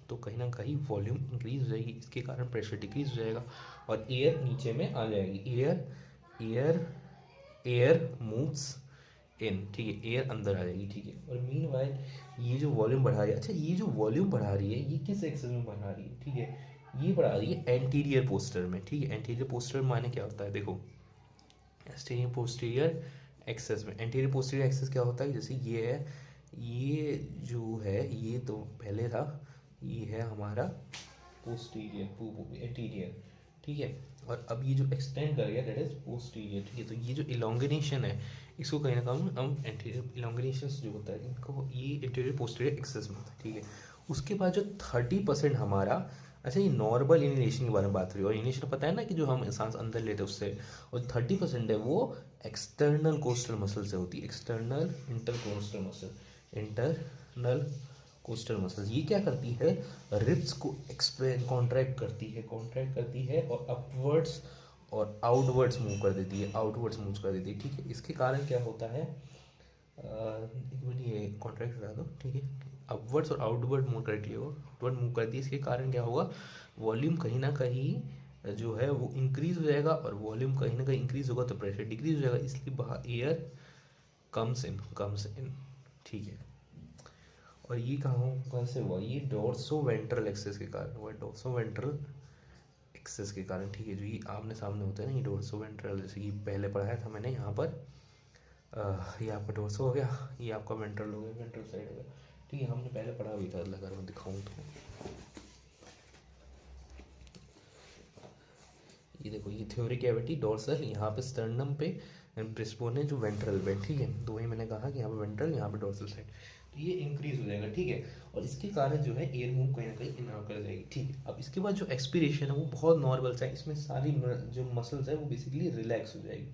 तो कहीं ना कहीं वॉल्यूम इंक्रीज हो जाएगी, इसके कारण प्रेशर डिक्रीज हो जाएगा और एयर नीचे में आ जाएगी। एयर मूव्स इन, ठीक है, एयर अंदर आ जाएगी, ठीक है। और मीनवाइल ये जो वॉल्यूम बढ़ा रही है, अच्छा ये जो वॉल्यूम बढ़ा रही है ये किस एक्सेस में बढ़ा रही है, ठीक है, ये बढ़ा रही है एंटीरियर पोस्टर में, ठीक है। एंटीरियर पोस्टर माने क्या होता है, देखो एंटीरियर पोस्टीरियर एक्सेस में, एंटीरियर पोस्टीरियर एक्सेस क्या होता है, जैसे ये है, ये जो है ये तो पहले था, ये है हमारा पोस्टीरियर एंटीरियर, ठीक है, और अब ये जो एक्सटेंड कर गया दैट इज पोस्टीरियर, ठीक है। तो ये जो इलोंगेशन है इसको कहीं ना कहीं हम एंटीरियर इलोंगेशन जो होता है इनको ये एंटीरियर पोस्टीरियर एक्सेस में होता है, ठीक है। उसके बाद जो 30% हमारा, अच्छा ये नॉर्मल इनहेलेशन के बारे में बात रही है, और इनहेलेशन पता है ना कि जो हम सांस अंदर लेते हैं उससे, और 30% है वो एक्सटर्नल कोस्टल मसल से होती है, external intercostal muscle, internal coastal muscles. ये क्या करती है, रिब्स को एक्सपेंड कॉन्ट्रैक्ट करती है और अपवर्ड्स और आउटवर्ड्स मूव कर देती है, ठीक है। इसके कारण क्या होता है, एक मिनट ये कॉन्ट्रैक्ट करा दो, ठीक है, अपवर्ड्स और आउटवर्ड मूव करेक्टली होगा, आउटवर्ड मूव कर दी, इसके कारण क्या होगा, वॉल्यूम कहीं ना कहीं जो है वो इंक्रीज हो जाएगा, और वॉल्यूम कहीं ना कहीं इंक्रीज होगा तो प्रेशर डिक्रीज हो जाएगा, इसलिए बाहर एयर कम्स इन, ठीक है। और ये कहाँ से हुआ, ये डोर्सो वेंट्रल एक्सेस के कारण हुआ, डोर्सो वेंट्रल एक्सेस के कारण, ठीक है। जो ये आमने सामने होते हैं ना, ये डोर्सो वेंट्रल, जैसे कि पहले पढ़ाया था मैंने यहाँ पर, ये आपका डोर्सो हो गया, ये आपका वेंट्रल हो गया, वेंट्रल साइड हो गया, ठीक है, हमने पहले पढ़ा भी था, अगर मैं दिखाऊँ तो ये देखो, ये थ्योरी कैविटी डोर्सल, यहाँ पे स्टर्नम पे, ब्रेस्टबोन है जो वेंट्रल पे, ठीक है। तो वही मैंने कहा कि यहाँ पे वेंट्रल, यहाँ पे डोर्सल साइड। तो ये इंक्रीज हो जाएगा, ठीक है। और इसके कारण जो है एयर मूव कहीं ना कहीं इन आउट कर जाएगी, ठीक है। अब इसके बाद जो एक्सपीरेशन है वो बहुत नॉर्मल सा है, इसमें सारी जो मसल्स है वो बेसिकली रिलैक्स हो जाएगी।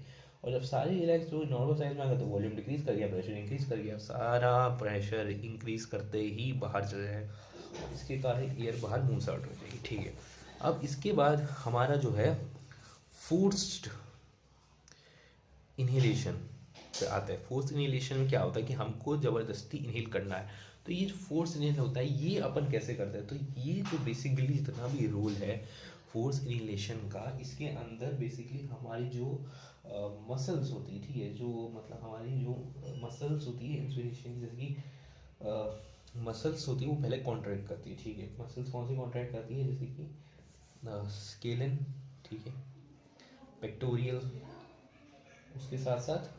और जब सारे रिलैक्स जो नॉर्मल साइज में आ गया तो वॉल्यूम डिक्रीज कर गया, प्रेशर इंक्रीज कर गया, सारा प्रेशर इंक्रीज करते ही बाहर चला जाएगा, इसके कारण एयर बाहर मूव आउट हो जाएगी, ठीक है। अब इसके बाद हमारा जो है फोर्स्ड इन्हेलेशन पे आता है। फोर्स इन्हेलेशन में क्या होता है कि हमको ज़बरदस्ती इन्हेल करना है, तो ये जो फोर्स इन्हेल होता है ये अपन कैसे करते हैं, तो ये जो बेसिकली जितना भी रूल है फोर्स इन्हेलेशन का, इसके अंदर बेसिकली हमारी जो मसल्स होती है, ठीक है, जो मतलब हमारी जो मसल्स होती है इंस्पिरेशन, जैसे कि मसल्स होती है वो पहले कॉन्ट्रैक्ट करती है, ठीक है। मसल्स कौन सी कॉन्ट्रैक्ट करती है, जैसे कि स्केलन, ठीक है, पेक्टोरियल, उसके साथ साथ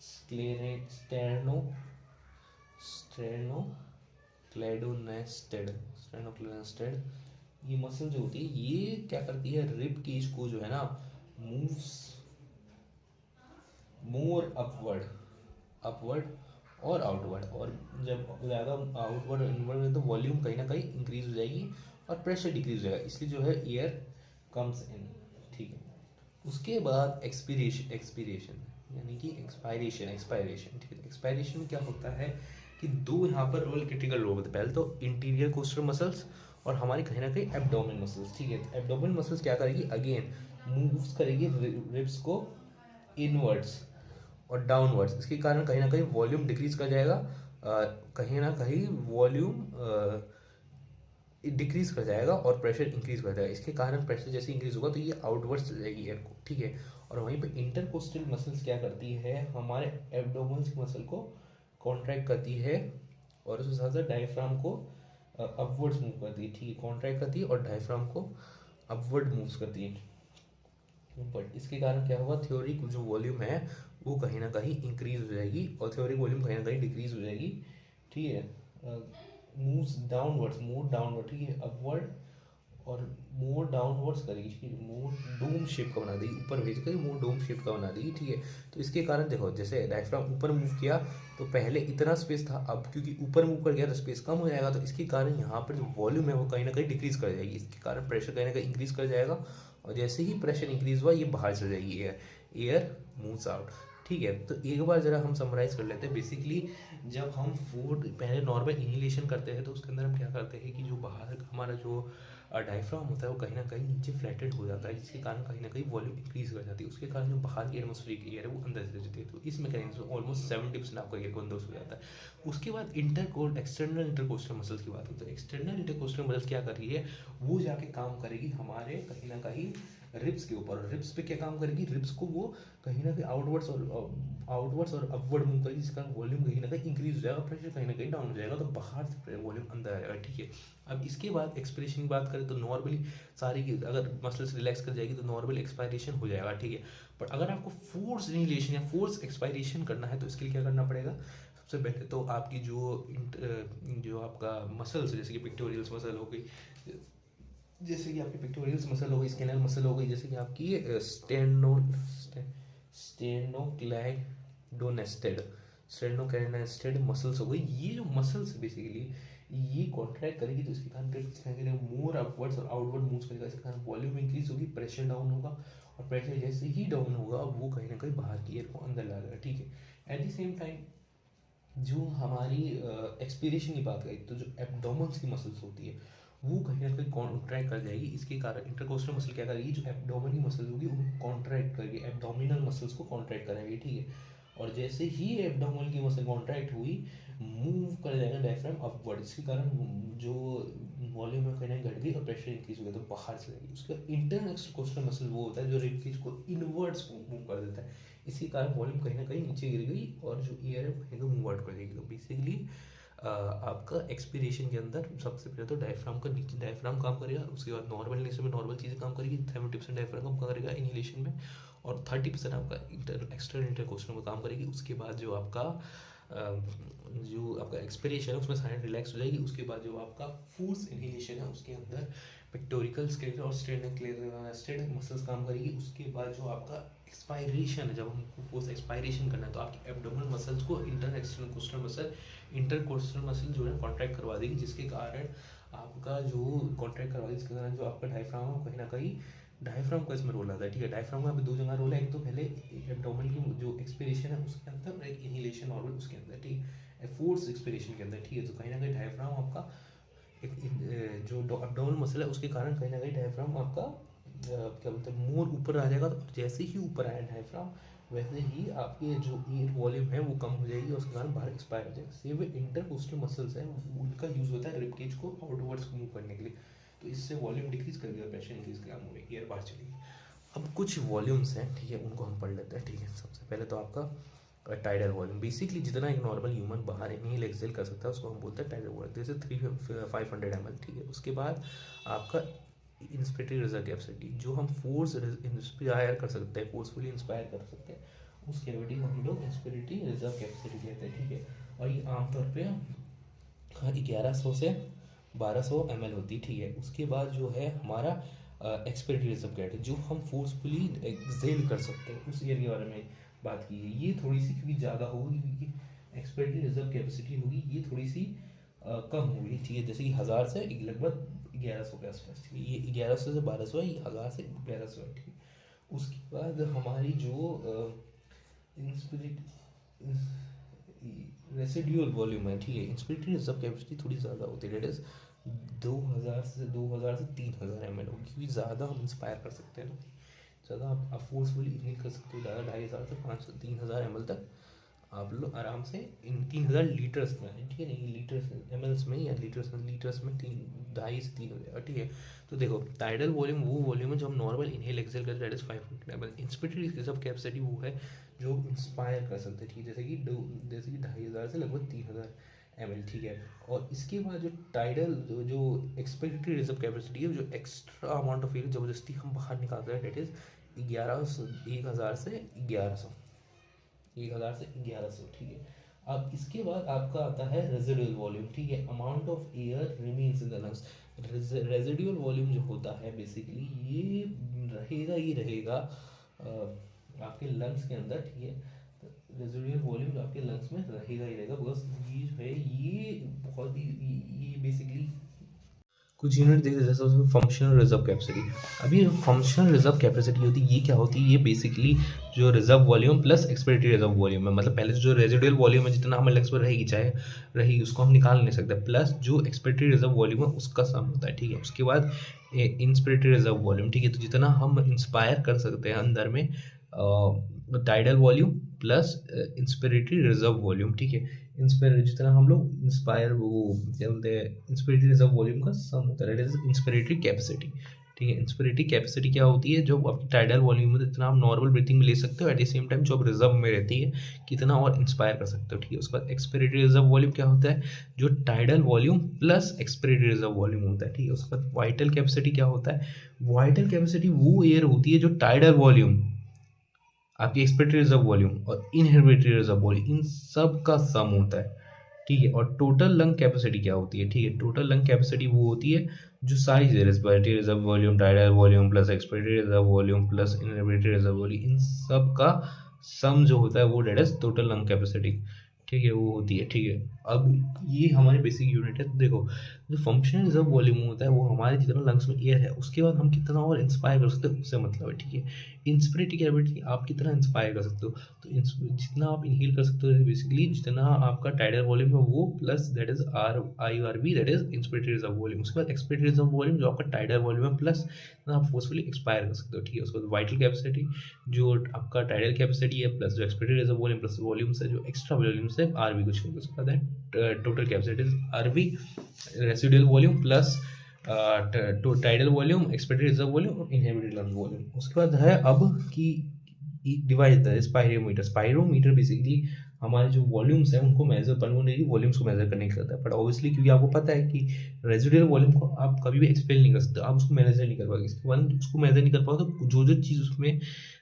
स्टेर्नो स्टेर्नो क्लेडोनेस्टेड, ये मसल जो होती है ये क्या करती है, रिब केज को जो है ना मूव्स मोर अपवर्ड और आउटवर्ड, और जब ज़्यादा आउटवर्ड इनवर्ड में तो वॉल्यूम कहीं ना कहीं इंक्रीज हो जाएगी और प्रेशर डिक्रीज हो जाएगा, इसलिए जो है एयर कम्स इन, ठीक है। उसके बाद एक्सपीरेशन यानी कि एक्सपायरेशन, ठीक है। एक्सपायरेशन में क्या होता है कि दो यहाँ पर रोल क्रिटिकल रोल होते हैं, पहले तो इंटीरियर कोस्टल मसल्स और हमारी कहीं ना कहीं एब्डोमेन मसल्स, ठीक है। एब्डोमेन मसल्स क्या करेगी, अगेन मूव्स करेगी रिब्स को इनवर्ड्स और डाउनवर्ड्स, इसके कारण कहीं ना कहीं वॉल्यूम डिक्रीज कर जाएगा, कहीं ना कहीं वॉल्यूम डिक्रीज कर जाएगा और प्रेशर इंक्रीज कर जाएगा, इसके कारण प्रेशर जैसे इंक्रीज होगा तो ये आउटवर्ड्स चल जाएगी एयर को, ठीक है। और वहीं पे इंटरकोस्टल मसल्स क्या करती है, हमारे एब्डोमेन मसल को कॉन्ट्रैक्ट करती है और उसके साथ साथ डायफ्राम को अपवर्ड्स मूव करती है, ठीक है, कॉन्ट्रैक्ट करती है और डायफ्राम को अपवर्ड मूव्स करती है। बट इसके कारण क्या होगा, थ्योरिक जो वॉल्यूम है वो कहीं ना कहीं इंक्रीज हो जाएगी और थ्योरिक वॉल्यूम कहीं ना कहीं डिक्रीज हो जाएगी, ठीक है। मूव्स डाउनवर्ड्स, मोर डाउनवर्ड, ठीक है, अपवर्ड और मोर डाउनवर्ड्स करेगी, ठीक है, मोर डोम शेप का बना देगी, ऊपर भेज कर मोर डोम शेप का बना देगी, ठीक है। तो इसके कारण देखो जैसे डायफ्राम ऊपर मूव किया तो पहले इतना स्पेस था, अब क्योंकि ऊपर मूव कर गया तो स्पेस कम हो जाएगा, तो इसके कारण यहाँ पर जो वॉल्यूम है वो कहीं ना कहीं डिक्रीज कर जाएगी, इसके कारण प्रेशर कहीं ना कहीं इंक्रीज कर जाएगा और जैसे ही प्रेशर इंक्रीज हुआ ये बाहर चल जाएगी एयर मूव्स आउट, ठीक है। तो एक बार जरा हम समराइज कर लेते हैं। बेसिकली जब हम फूड पहले नॉर्मल इनहेलेशन करते हैं तो उसके अंदर हम क्या करते हैं कि जो बाहर हमारा जो डायफ्राम होता है वो कहीं ना कहीं नीचे फ्लैटेड हो जाता है, जिसके कारण कहीं ना कहीं वॉल्यूम इंक्रीज कर जाती है, उसके कारण जो बाहर की एटमोस्फेरिक एयर है वो अंदर चली जाती है, तो इस मैकेनिज्म में ऑलमोस्ट 70% आपका एयर को अंदर हो जाता है। उसके बाद एक्सटर्नल इंटरकोस्टल मसल्स की बात होती है, एक्सटर्नल इंटरकोस्टल मसल्स क्या कर रही है, वो जाके काम करेगी हमारे कहीं ना कहीं रिब्स के ऊपर, रिब्स पे क्या काम करेगी, रिब्स को वो कहीं ना कहीं आउटवर्ड्स और अपवर्ड मूव करेगी, जिसका वॉल्यूम कहीं ना कहीं इंक्रीज हो जाएगा, प्रेशर कहीं ना कहीं डाउन हो जाएगा, तो बाहर से वॉल्यूम अंदर आएगा, ठीक है। अब इसके बाद एक्सपिरेशन की बात करें तो नॉर्मली सारी की अगर मसल्स रिलैक्स कर जाएगी तो नॉर्मल एक्सपायरेशन हो जाएगा, ठीक है। बट अगर आपको फोर्स इन्हेलेशन या फोर्स एक्सपायरेशन करना है तो इसके लिए क्या करना पड़ेगा, सबसे पहले तो आपकी जो आपका मसल्स जैसे कि पिक्टोरियल्स मसल हो गई, जैसे कि आपकी पिक्टोरियल्स मसल हो गई, स्केनल मसल हो गई, जैसे कि आपकी स्टेर्नोक्लेडोनेस्टेड मसल्स हो गई, ये जो मसल्स बेसिकली ये कॉन्ट्रैक्ट करेगी तो इसके कारण मोर अपवर्ड्स और आउटवर्ड मूव्स करेगा, इसके कारण वॉल्यूम इंक्रीज होगी, प्रेशर डाउन होगा और प्रेशर जैसे ही डाउन होगा वो कहीं ना कहीं बाहर की एयर को अंदर ला देगा, ठीक है। एट द सेम टाइम जो हमारी एक्सपीरेशन की बात करें तो जो एब्डोमेन्स की मसल्स होती है वो कहीं ना कहीं कॉन्ट्रैक्ट कर जाएगी, इसके कारण इंटरकोस्टल मसल क्या करेगी, जो एब्डोमेन की मसल होगी उनको कॉन्ट्रैक्ट करेगी, एब्डोमिनल मसल्स को कॉन्ट्रैक्ट करेगी, ठीक है। और जैसे ही एब्डोमेन की मसल कॉन्ट्रैक्ट हुई मूव कर जाएगा डायफ्राम अपवर्ड, इसके कारण जो वॉल्यूम है कहीं ना घट गई और प्रेशर इंक्रीज हो गया तो बाहर से जाएगी। उसका इंटरकोस्टल मसल वो होता है जो रिब केज को इनवर्ड्स मूव कर देता है, इसी कारण वॉल्यूम कहीं ना कहीं नीचे गिर गई और जो एयर है वो कहीं मूव आउट कर देगी। तो बेसिकली आपका एक्सपीरेशन के अंदर सबसे पहले तो डायफ्राम का नीचे डायफ्राम काम करेगा, उसके बाद नॉर्मल इनहेलेशन में नॉर्मल चीज़ें काम करेगी, 70% डायफ्राम काम करेगा इनहेलेशन में और 30% आपका एक्सटर्नल इंटरकोस्टल में काम करेगी। उसके बाद जो आपका जो आपका एक्सपिरेशन है उसमें साइड रिलैक्स हो जाएगी। उसके बाद जो आपका फोर्स इनहेलेशन है उसके अंदर पेक्टोरिकल स्केलेटल और स्टेनक मसल्स काम करेगी। उसके बाद जो आपका एक्सपायरेशन है, जब हमको फोर्स एक्सपायरेशन करना है तो आपके एब्डोमिनल मसल्स को इंटरकोस्टल मसल जो है कॉन्ट्रैक्ट करवा देगी, जिसके कारण आपका जो कॉन्ट्रैक्ट करवा देगी जिसके कारण जो आपका डायफ्राम है कहीं ना कहीं डायफ्राम का इसमें रोल आता है। ठीक है, डायफ्राम का यहाँ पे दो जगह रोल है, एक तो पहले एब्डोमेन की जो एक्सपिरेशन है उसके अंदर और एक इनहेलेशन नॉर्मल उसके अंदर, ठीक है, फोर्स एक्सपिरेशन के अंदर। ठीक है, तो कहीं ना कहीं डायफ्राम आपका एक जो एब्डोमिनल मसल है उसके कारण कहीं ना कहीं डायफ्राम आपका क्या बोलते हैं मोर ऊपर आ जाएगा। तो जैसे ही ऊपर आया डायफ्राम वैसे ही आपके जो एयर वॉल्यूम है वो कम हो जाएगी और उसके कारण बाहर एक्सपायर हो जाएगा। सेम इंटरकोस्टल मसल्स हैं उनका यूज़ होता है रिब केज को आउटवर्ड्स मूव करने के लिए, तो इससे वॉल्यूम डिक्रीज करेगी और प्रेशर इंक्रीज करेगा, एयर बाहर चलेगी। अब कुछ वॉल्यूम्स हैं, ठीक है, उनको हम पढ़ लेते हैं। ठीक है, सबसे पहले तो आपका टाइडल वॉल्यूम, बेसिकली जितना एक नॉर्मल ह्यूमन बाहर इनहेल एक्सहेल कर सकता है उसको हम बोलते हैं टाइडल वॉल्यूम, जैसे 500 ml। ठीक है, उसके बाद आपका इंस्पिरेटरी रिजर्व कैपेसिटी, जो हम फोर्स इंस्पायर कर सकते हैं, फोर्सफुली इंस्पायर कर सकते हैं, उस कैपेसिटी को हम लोग इंस्पिरेटरी रिजर्व कैपेसिटी कहते हैं। ठीक है, और ये आमतौर पे 1100 से 1200 ml होती है। ठीक है, उसके बाद जो है हमारा एक्सपिरेटरी रिजर्व कैपेसिटी, जो हम फोर्सफुली एक्सहेल कर सकते हैं, उस एयर के बारे में बात की है। ये थोड़ी सी क्योंकि ज़्यादा होगी, क्योंकि एक्सपिरेटरी रिजर्व कैपेसिटी होगी ये थोड़ी सी कम होगी। ठीक है, जैसे कि 1000 से लगभग 1100 के आसपास। ठीक है, ये 1100 से 1200 है, ये 1000 से 1100 है। ठीक है, उसके बाद हमारी जो रेसिड्यूअल वॉल्यूम है, ठीक है, इंस्पिरेटरी रिजर्व कैपेसिटी थोड़ी ज़्यादा होती है, डेट इज 2000 से 3000 ml होगी, क्योंकि ज़्यादा हम इंस्पायर कर सकते हैं ना, ज़्यादा आप फोर्सफुली इनहेल कर सकते हो, ज़्यादा 2500 से 500 3000 ml तक आप लोग आराम से इन 3000 लीटर्स में है। ठीक है, नहीं लीटर्स mls में या लीटर्स में 2.5 से 3 हो जाएगा। ठीक है, तो देखो टाइडल वॉल्यूम वो वॉल्यूम है जो हम नॉर्मल इनहेल एक्सहेल करते हैं, 500 ml। इंस्पिरेटरी रिजर्व कैपेसिटी वो है जो इंस्पायर कर सकते हैं, ठीक है, जैसे कि 2500 से लगभग 3000 ml। ठीक है, और इसके बाद जो टाइडल जो एक्सपिरेटरी रिजर्व कैपेसिटी है, जो एक्स्ट्रा अमाउंट ऑफ एयर जबरदस्ती हम बाहर निकालते हैं, डेट इज 1000 से 1100। ठीक है, अब इसके बाद आपका आता है रेजिडुअल वॉल्यूम। ठीक है, amount of air remains in the lungs. Residual volume जो होता है बेसिकली ये रहेगा आपके लंग्स के अंदर। ठीक है, रेजिडुअल वॉल्यूम जो आपके लंग्स में रहेगा बिकॉज ये जो है ये बहुत ही ये बेसिकली कुछ यूनिट देखते जैसे उसमें फंक्शनल रिजर्व कैपेसिटी। अभी फंक्शनल रिजर्व कैपेसिटी होती है, ये क्या होती है, ये बेसिकली जो reserve volume plus expiratory reserve volume है, मतलब पहले जो रेजिडुअल वॉल्यूम है जितना हमारे लंग्स में रहेगी चाहे रहेगी उसको हम निकाल नहीं सकते, प्लस जो एक्सपिरेटरी रिजर्व वॉल्यूम है उसका सम होता है। ठीक है, उसके बाद इंस्पिरेटरी रिजर्व वॉल्यूम। ठीक है, तो जितना हम इंस्पायर कर सकते हैं अंदर में tidal volume plus inspiratory reserve volume. ठीक है, जितना हम लोग इंस्पायर वो क्या बोलते हैं इंस्पिरेटरी रिजर्व वॉल्यूम का सम होता है, इंस्पिरेटरी कैपेसिटी। ठीक है, इंस्पिरेटरी कैपेसिटी क्या होती है, जो आपकी टाइडल वॉल्यूम में जितना आप नॉर्मल ब्रीथिंग में ले सकते हो, एट द सेम टाइम जो आप रिजर्व में रहती है कितना और इंस्पायर कर सकते हो। ठीक है, उसके बाद एक्सपिरेटरी रिजर्व वॉल्यूम क्या होता है, जो tidal volume plus expiratory reserve volume होता है। ठीक है, उसके बाद वाइटल कैपेसिटी क्या होता है, वाइटल कैपेसिटी वो एयर होती है जो टाइडल वॉल्यूम, आपकी एक्सपिरेटरी रिजर्व वॉल्यूम और इनहिबिटरी रिजर्व वॉल्यूम इन सब का सम होता है। ठीक है, और टोटल लंग कैपेसिटी क्या होती है, ठीक है, टोटल लंग कैपेसिटी वो होती है जो सारी respiratory reserve volume, tidal volume plus expiratory reserve volume plus inhibitory reserve volume इन सब का सम जो होता है वो that is total lung capacity. ठीक है, वो होती है। ठीक है, अब ये हमारी बेसिक यूनिट है। तो देखो जो फंक्शनल रिजर्व वॉल्यूम होता है वो हमारे जितना लंग्स में एयर है उसके बाद हम कितना और इंस्पायर कर सकते हैं उससे मतलब है। ठीक है, इंस्पिरेटरी कैपेसिटी आप कितना इंस्पायर कर सकते हो, तो जितना आप इनहेल कर सकते हो बेसिकली जितना आपका टाइडल वॉल्यूम है वो plus that is IRV that is inspiratory reserve volume. उसके बाद एक्सपिरेटरी रिजर्व वॉल्यूम जो आपका टाइडल वॉल्यूम है प्लस आप फोर्सफुली एक्सपायर कर सकते हो। ठीक है, उसके बाद वाइटल कैपेसिटी जो आपका टाइडल कैपेसिटी है प्लस जो expiratory reserve volume plus volume से जो एक्स्ट्रा वॉल्यूम से RV को छोड़, उसके बाद total capacity RV residual volume plus tidal volume, expiratory reserve volume और इनहिबिटेड लंग वॉल्यूम। उसके बाद है अब की डिवाइड है स्पायरोमीटर। स्पायरोमीटर बेसिकली हमारे जो वॉल्यूम्स हैं उनको मेजर, पल्मोनरी वॉल्यूम्स को मेजर करने का करता है, बट ऑब्वियसली क्योंकि आपको पता है कि रेजिडुअल वॉल्यूम को आप कभी भी एक्सपेल नहीं कर सकते, आप उसको मेजर नहीं कर पाओगे। उसको मेजर नहीं कर पाओगे तो जो चीज़ उसमें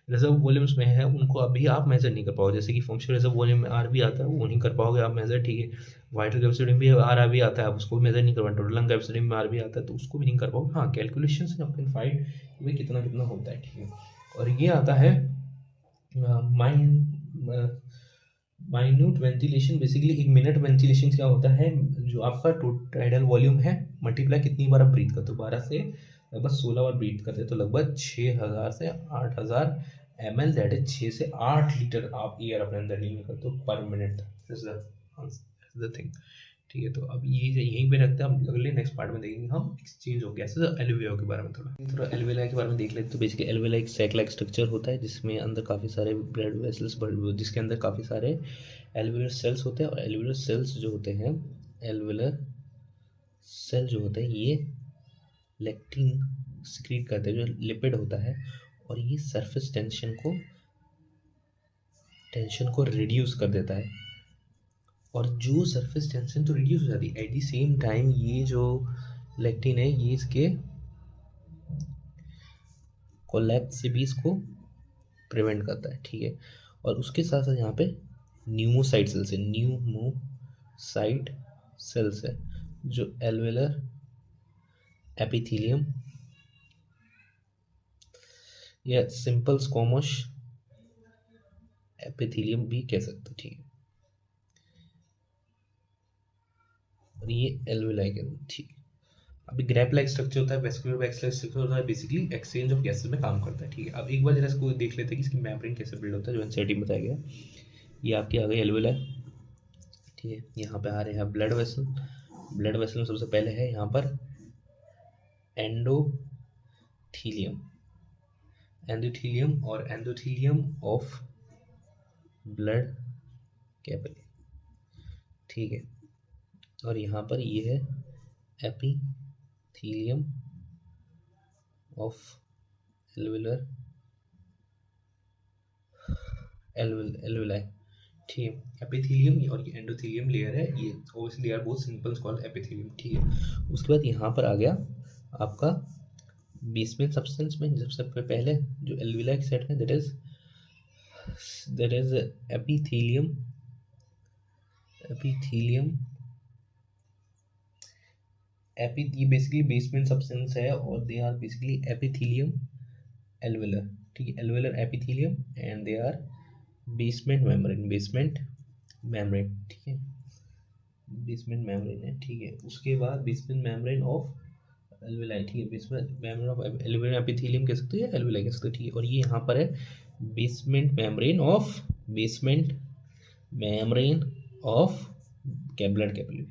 रिजर्व वॉल्यूम्स में है उनको अभी आप मेजर नहीं कर पाओगे, जैसे कि फंक्शनल रिजर्व वॉल्यूम में आर भी आता है, वो नहीं कर पाओगे आप मेजर, ठीक है। वाइटल कैपेसिटी में भी आर भी आता है, आप उसको मेजर नहीं कर पाओगे। टोटल लंग कैपेसिटी में आर भी आता है, तो उसको भी नहीं कर पाओगे। हाँ, कैलकुलेशन से आप कैन फाइंड भाई कितना कितना होता है, ठीक है। और ये आता है माइन्यूट वेंटिलेशन। बेसिकली एक मिनट वेंटिलेशन क्या होता है, जो आपका टाइडल वॉल्यूम है मल्टीप्लाई कितनी बार आप ब्रीथ करते हो, 12 से लगभग 16 बार ब्रीथ करते हैं, तो लगभग 6000 से 8000 ml, दैट इज 6 से 8 लीटर आप एयर अपने अंदर लीन करते हो पर मिनट। इज द थिंग, ठीक है। तो अब ये यहीं पे रखते हैं, हम अगले नेक्स्ट पार्ट में देखेंगे हम एक्सचेंज हो गैसेस, एलवीओ के बारे में थोड़ा एलवीआई के बारे में देख लेते। तो बेसिकली एलवीआई एक सैक लाइक स्ट्रक्चर होता है जिसमें अंदर काफ़ी सारे ब्लड वेसल्स, जिसके अंदर काफ़ी सारे एलवीलर सेल्स होते हैं। और एलवीलर सेल्स जो होते हैं, एलवीलर सेल जो होते हैं, ये लेक्टिन सिक्रीट करते हैं जो लिपिड होता है, और ये सरफेस टेंशन को रिड्यूस कर देता है। और जो सरफेस टेंशन तो रिड्यूस हो जाती है, एट द सेम टाइम ये जो लेक्टिन है ये इसके कोलैप्स से भी इसको प्रिवेंट करता है, ठीक है। और उसके साथ साथ यहाँ पे न्यूमोसाइट सेल्स है जो एल्वेलर एपिथेलियम या सिंपल स्क्वामोस एपिथेलियम भी कह सकते हैं, ठीक है। और ये एल्वेलाई के अंदर, ठीक है। अभी ग्रैप लाइक स्ट्रक्चर होता है, वेस्कुलर वैक्स लाइक स्ट्रक्चर होता है, बेसिकली एक्सचेंज ऑफ गैसेस में काम करता है, ठीक है। अब एक बार जरा इसको देख लेते हैं कि इसकी मेम्ब्रेन कैसे बिल्ड होता है, जो एनसीईआरटी में बताया गया। ये आपकी आ गई एल्वेलाई, ठीक है। यहाँ पे आ रहे हैं ब्लड वेसल में सबसे पहले है यहाँ पर एंडोथीलियम ऑफ ब्लड कैपिलरी, ठीक है। और यहाँ पर ये है एपिथेलियम ऑफ एल्वेलाई, ठीक है। एपिथेलियम और ये एंडोथेलियम लेयर है, ये obviously they are both simple called epithelium, ठीक है। उसके बाद यहाँ पर आ गया आपका बेसमेंट सब्सटेंस में सबसे पहले जो एल्वेलाई की सेट में दैट इज एपिथेलियम ये बेसिकली बेसमेंट सब्सटेंस है, और they are basically epithelium alveolar, ठीक है। Alveolar epithelium and they are basement membrane, ठीक है। बेसमेंट मेम्ब्रेन है, ठीक है। उसके बाद बेसमेंट मेम्ब्रेन ऑफ एल्वेलाई, ठीक है। Basement membrane of alveolar epithelium कह सकते हो या एल्वेलाई कह सकते हो, ठीक है। और ये यहाँ पर है basement membrane of blood capillary.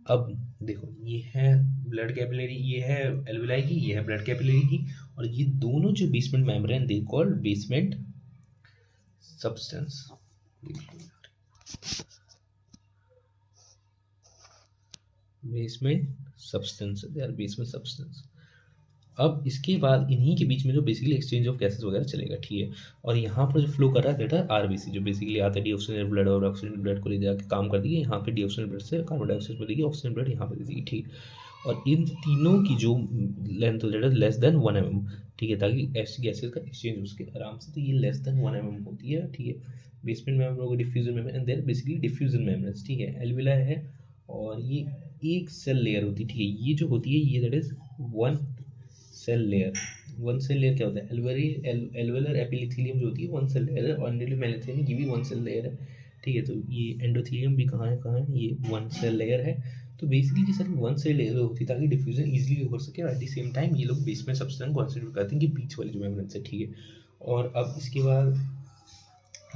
अब देखो, ये है ब्लड कैपिलरी, ये है एल्वेलाई की, ये है ब्लड कैपिलरी की, और ये दोनों जो basement membrane they called basement substance. They are basement substance. अब इसके बाद इन्हीं के बीच में जो बेसिकली एक्सचेंज ऑफ गैसेस वगैरह चलेगा, ठीक है। और यहाँ पर जो फ्लो कर रहा है दैट है आरबीसी, जो बेसिकली आता है डीऑक्सीजनेटेड ब्लड और ऑक्सीजनेटेड ब्लड को ले जाकर काम कर देगी। यहाँ पे डीऑक्सीजनेटेड ब्लड से कार्बन डाइऑक्साइड को देगी, ऑक्सीजन ब्लड यहाँ पे दे देगी, ठीक। और इन तीनों की जो लेंथ हो जाएगा लेस देन 1 mm, ठीक है, ताकि ऐसी गैसेस का एक्सचेंज उसके आराम से, तो ये लेस देन 1 mm होती है, ठीक है। बेसमेंट मेम्ब्रेन होगा, diffusion membrane and then basically diffusion membranes, ठीक है। एल्वेलाई है और ये एक सेल लेयर होती है, ठीक है। ये जो होती है ये that is one cell layer क्या होता है, एल्वेलर एपिथेलियम जो होती है वन सेल लेयर है, और एंडोथेलियम ये भी वन सेल लेयर है, ठीक है। तो ये एंडोथेलियम भी कहाँ है, ये वन सेल लेयर है। तो बेसिकली ये सारी वन सेल लेयर होती है ताकि डिफ्यूजन इजीली हो सके, और एट द सेम टाइम ये लोग बेसमेंट सब्सटेंस को कंसिडर करते हैं कि बीच वाली जो मेम्ब्रेन है, ठीक है। और अब इसके बाद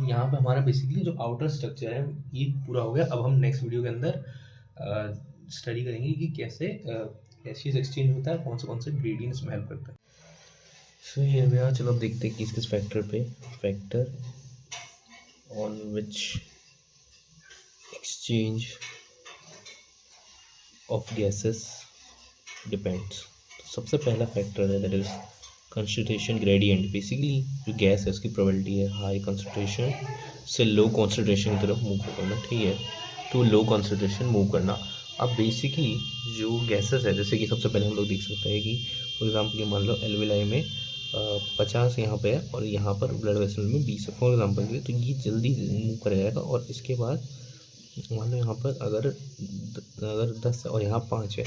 यहाँ पे हमारा बेसिकली जो आउटर स्ट्रक्चर है ये पूरा हो गया। अब हम नेक्स्ट वीडियो के अंदर स्टडी करेंगे कि कैसे गैसेस एक्सचेंज होता है, कौन से ग्रेडियंट्स में हेल्प करता है। सो हियर वी आर, चलो अब देखते हैं कि किस factor on which exchange of gases depends. सबसे पहला फैक्टर है that is concentration gradient. Basically जो गैस है उसकी प्रोबेबिलिटी है हाई कंसंट्रेशन से लो कंसंट्रेशन की तरफ मूव करना, ठीक है, टू लो कंसंट्रेशन मूव करना। अब बेसिकली जो गैसेस है, जैसे कि सबसे पहले हम लोग देख सकते हैं कि फॉर एग्जांपल मान लो एल्वेलाई में 50 यहाँ पे है और यहाँ पर ब्लड वेसल में 20 है फॉर एग्जांपल के लिए, तो ये जल्दी मूव कर जाएगा। और इसके बाद मान लो यहाँ पर अगर 10 और यहाँ 5 है,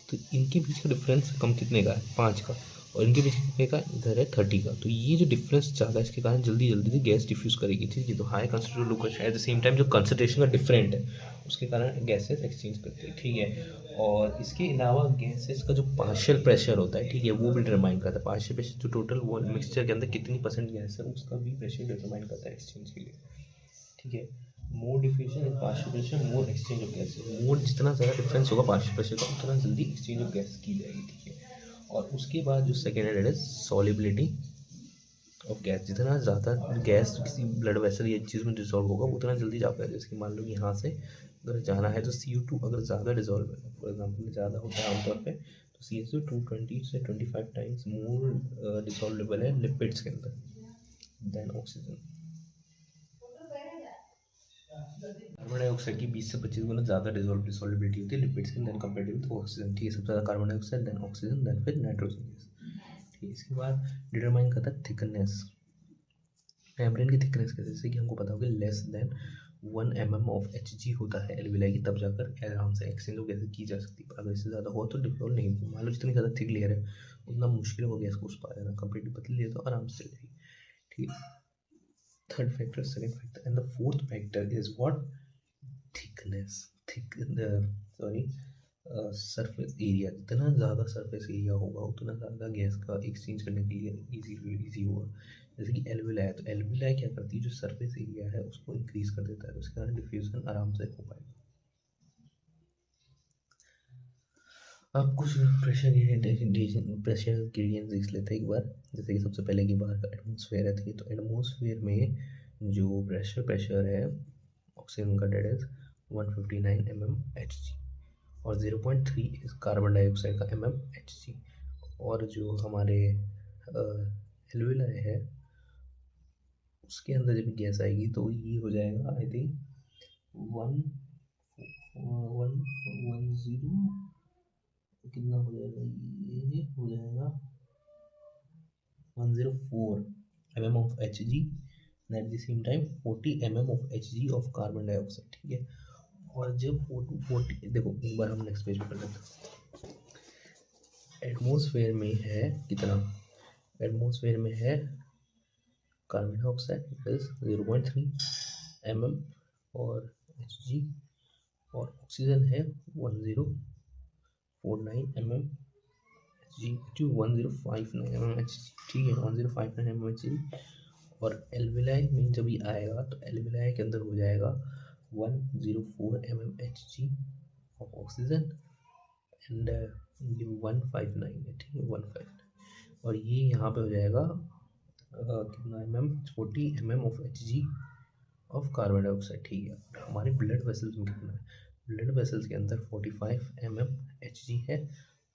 तो इनके बीच का डिफरेंस कम कितने का है, 5 का, और इनके बीच कितने का, इधर है 30 का। तो ये जो डिफरेंस ज़्यादा है, इसके कारण जल्दी जल्दी से गैस डिफ्यूज़ करेगी, ठीक है। तो high concentrated glucose at the same time जो कंसंट्रेशन का डिफरेंट है, उसके कारण गैसेस एक्सचेंज करते हैं, ठीक है। और इसके अलावा गैसेस का जो पार्शियल प्रेशर होता है, ठीक है, वो भी डिटरमाइन करता है। पार्शियल प्रेशर जो टोटल वो मिक्सचर के अंदर कितनी % गैस है, उसका भी प्रेशर डिटरमाइन करता है एक्सचेंज के लिए, ठीक है। More diffusion in partial pressure more exchange of gas, more जितना ज़्यादा डिफरेंस होगा पार्शियल प्रेशर का, उतना जल्दी एक्सचेंज ऑफ गैस की जाएगी, ठीक है। और उसके बाद जो सेकेंड है, that is solubility of gas. जितना ज़्यादा गैस किसी ब्लड वेसल या चीज़ में डिजॉल्व होगा, उतना जल्दी जा पाएगा। जैसे कि मान लो कि यहाँ से अगर जाना है तो CO2 अगर ज़्यादा डिजॉल्व है, फॉर एग्जाम्पल ज़्यादा होता है आमतौर पे, तो CO2 220 से 25 टाइम्स मोर डिजॉल्वेबल है लिपिड्स के अंदर देन ऑक्सीजन। कार्बन डाइऑक्साइड की 20 से 25 गुना ज़्यादा डिसॉल्बिलिटी होती है लिपिड्स की देन कंपेरेटिव टू ऑक्सीजन, ठीक है। सबसे ज़्यादा carbon dioxide then oxygen then फिर नाइट्रोजन गैस, ठीक है। इसके बाद डिटरमाइन करता है थिकनेस, मेम्ब्रेन की थिकनेस कैसे, जैसे कि हमको पता होगा less than 1 mm of Hg होता है एल्विलाई की, तब जाकर आराम से एक्सचेंज ऑफ गैसेस की जा सकती है। पर अगर इससे ज़्यादा हो तो डिसॉल्व नहीं होती। मान लो जितनी ज़्यादा थिक लेयर है, उतना मुश्किल हो गैस को उस पार जाना। कंप्लीटली पतली लेयर तो आराम से चल जाएगी, ठीक है। Third factor, second factor and the fourth factor is what, thickness, surface area. जितना ज़्यादा सरफेस एरिया होगा, उतना ज़्यादा गैस का एक्सचेंज करने के लिए ईजी होगा। जैसे कि एल्विलाई है, तो एल्विलाई क्या करती है, जो सरफेस एरिया है उसको इंक्रीज कर देता है, उसके कारण डिफ्यूजन आराम से हो पाएगा। अब कुछ प्रेशर ग्रेडियंट देख लेते हैं एक बार। जैसे कि सबसे पहले की बार एटमॉस्फेयर है, तो एटमॉस्फेयर में जो प्रेशर है ऑक्सीजन का, डेट इज 159 mmHg, और 0.3 इस कार्बन डाइऑक्साइड का mmHg। और जो हमारे एल्विलाई है, उसके अंदर जब गैस आएगी तो ये हो जाएगा आई थिंक 110, कितना हो जाएगा, ये हो जाएगा 104 mm of Hg, at the same time 40 mm of Hg of carbon dioxide, ठीक है। और जब 40 देखो एक बार हम नेक्स्ट पेज पे कर लेते हैं। एटमॉस्फेयर में है कितना, एटमॉस्फेयर में है कार्बन डाइऑक्साइड इज 0.3 mm और Hg, और ऑक्सीजन है 1049 mm Hg to 1059 mm Hg, ठीक है, 1059 mm Hg। और एल्विलाई में जब ये आएगा तो एल्विलाई के अंदर हो जाएगा 104 mm Hg of oxygen and ये 159 है, ठीक है, 159। और ये यहाँ पे हो जाएगा कितना mm, 40 mm of Hg of carbon dioxide, ठीक है। हमारे ब्लड वेसल्स में कितना है, ब्लड वेसल्स के अंदर 45 mm Hg है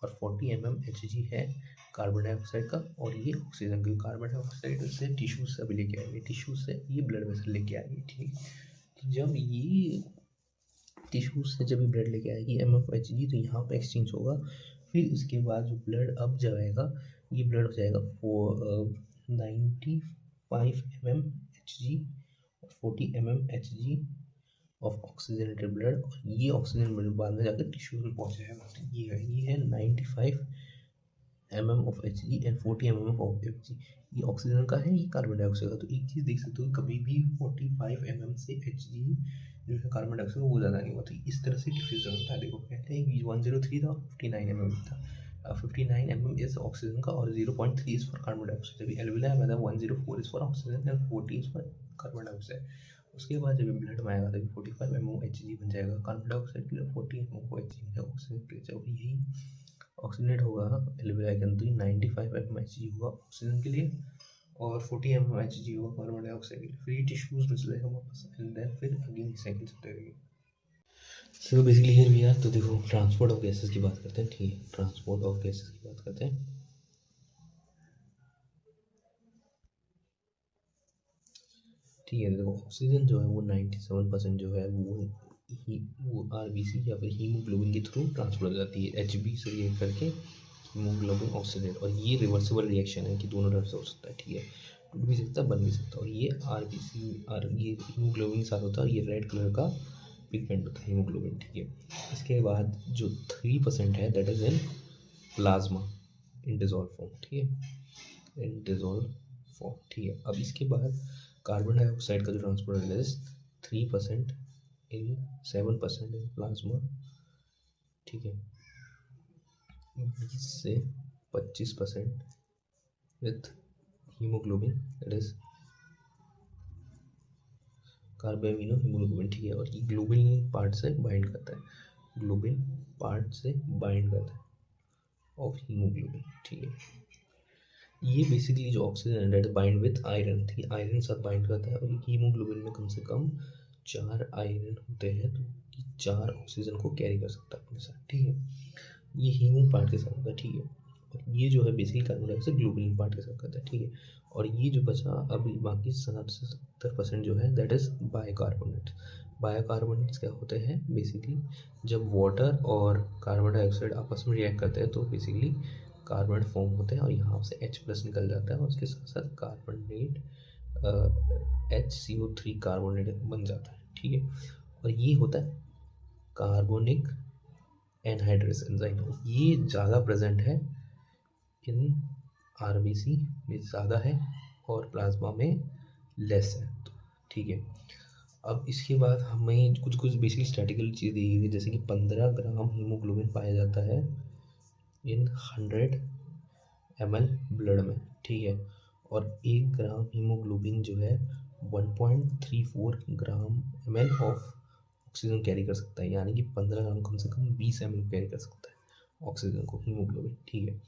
और 40 mm Hg है कार्बन डाइऑक्साइड का, और ये ऑक्सीजन की कार्बन डाइऑक्साइड से टिश्यू से अभी लेके आएंगे, टिश्यू से ये ब्लड वेसल लेके आएगी, ठीक है। तो जब ये टिश्यू से जब ब्लड लेके आएगी mmHg, तो यहाँ पे एक्सचेंज होगा। फिर इसके बाद जो ब्लड अब जाएगा, ये ब्लड हो जाएगा 95 mmHg और 40 mmHg ऑफ ऑक्सीजनेटेड ब्लड, और ये ऑक्सीजन ब्लड बाद में जाकर टिश्यू में पहुँच जाएगा। तो ये है 95 mm of Hg and 40 mm of Hg। ये ऑक्सीजन का है, ये कार्बन डाइऑक्साइड का। तो एक चीज़ देख सकते हो, कभी भी 45 mm से Hg जो है कार्बन डाइऑक्साइड वो ज़्यादा नहीं होता, इस तरह से डिफ्यूजन होता है। देखो पहले 103 था, 59 mm था, 59 mm इज ऑक्सीजन का और 0.3 इज फॉर कार्बन डाइऑक्साइड। जब एल्विलाई में था 104 is for oxygen and 40 is for carbon dioxide. उसके बाद जब ब्लड में आएगा तो 45 mm Hg बन जाएगा कार्बन डाइऑक्साइड के लिए, 40 mm Hg है ऑक्सीजन के लिए। जब यही ऑक्सीजनेट होगा एल्विलाई के अंदर, 95 mm Hg होगा ऑक्सीजन के लिए और 40 mm Hg होगा कार्बन डाइऑक्साइड के लिए। फिर टिश्यूज में चलेगा वापस एंड देन फिर अगेन साइकिल चलते रहेगी। So basically here we are. तो देखो ट्रांसपोर्ट ऑफ गैसेस की बात करते हैं, ठीक है, ट्रांसपोर्ट ऑफ गैसेस की बात करते हैं। ठीक है, देखो ऑक्सीजन जो है वो 97% जो है वो RBC या फिर हीमोग्लोबिन के थ्रू ट्रांसफर हो जाती है, HB से रिएक्ट करके हीमोग्लोबिन ऑक्सीडेट, और ये रिवर्सिबल रिएक्शन है कि दोनों तरफ से हो सकता है, ठीक है, टूट भी सकता है, बन भी सकता है। और ये ये हीमोग्लोबिन के साथ होता है, और ये रेड कलर का पिगमेंट होता है हीमोग्लोबिन, ठीक है। इसके बाद जो 3% है that is in plasma in dissolve form, ठीक है, इन डिजॉल्व फॉर्म, ठीक है। अब इसके बाद कार्बन डाइऑक्साइड का जो ट्रांसपोर्ट है 3% इन 7% इन प्लाज्मा, ठीक है, 20 से 25% with haemoglobin that is carbaminohaemoglobin haemoglobin, ठीक है। और ये ग्लोबिन पार्ट से बाइंड करता है, ग्लोबिन पार्ट से बाइंड करता है ऑफ हीमोग्लोबिन, ठीक है। ये बेसिकली जो ऑक्सीजन है दैट बाइंड विथ आयरन, ठीक है, आयरन साथ बाइंड करता है। और हीमोग्लोबिन में कम से कम 4 आयरन होते हैं, तो ये 4 ऑक्सीजन को कैरी कर सकता है अपने साथ, ठीक है। ये हीमो पार्ट के साथ होता है, ठीक है। और ये जो है basically carbon dioxide globulin part के साथ करता है, ठीक है। और ये जो बचा अभी बाकी 60 से 70% जो है दैट इज बायोकार्बोनेट्स। बायोकार्बोनेट्स क्या होते हैं बेसिकली, जब वाटर और कार्बन डाइऑक्साइड आपस में रिएक्ट करते हैं तो बेसिकली कार्बन फॉर्म होते हैं, और यहाँ से H+ निकल जाता है, और उसके साथ साथ कार्बोनेट HCO3 कार्बोनेट बन जाता है, ठीक है। और ये होता है कार्बोनिक एनहाइड्रेस एंजाइम, ये ज़्यादा प्रेजेंट है इन आरबीसी में ज़्यादा है और प्लाज्मा में लेस है, तो ठीक है। अब इसके बाद हमें कुछ कुछ बेसिक स्टैटिकल चीज़ दी गई, जैसे कि 15 ग्राम हीमोग्लोबिन पाया जाता है इन 100 ml ब्लड में, ठीक है। और 1 ग्राम हीमोग्लोबिन जो है 1.34 ग्राम ml ऑफ ऑक्सीजन कैरी कर सकता है, यानी कि 15 ग्राम कम से कम 20 ml कैरी कर सकता है ऑक्सीजन को हीमोग्लोबिन, ठीक है।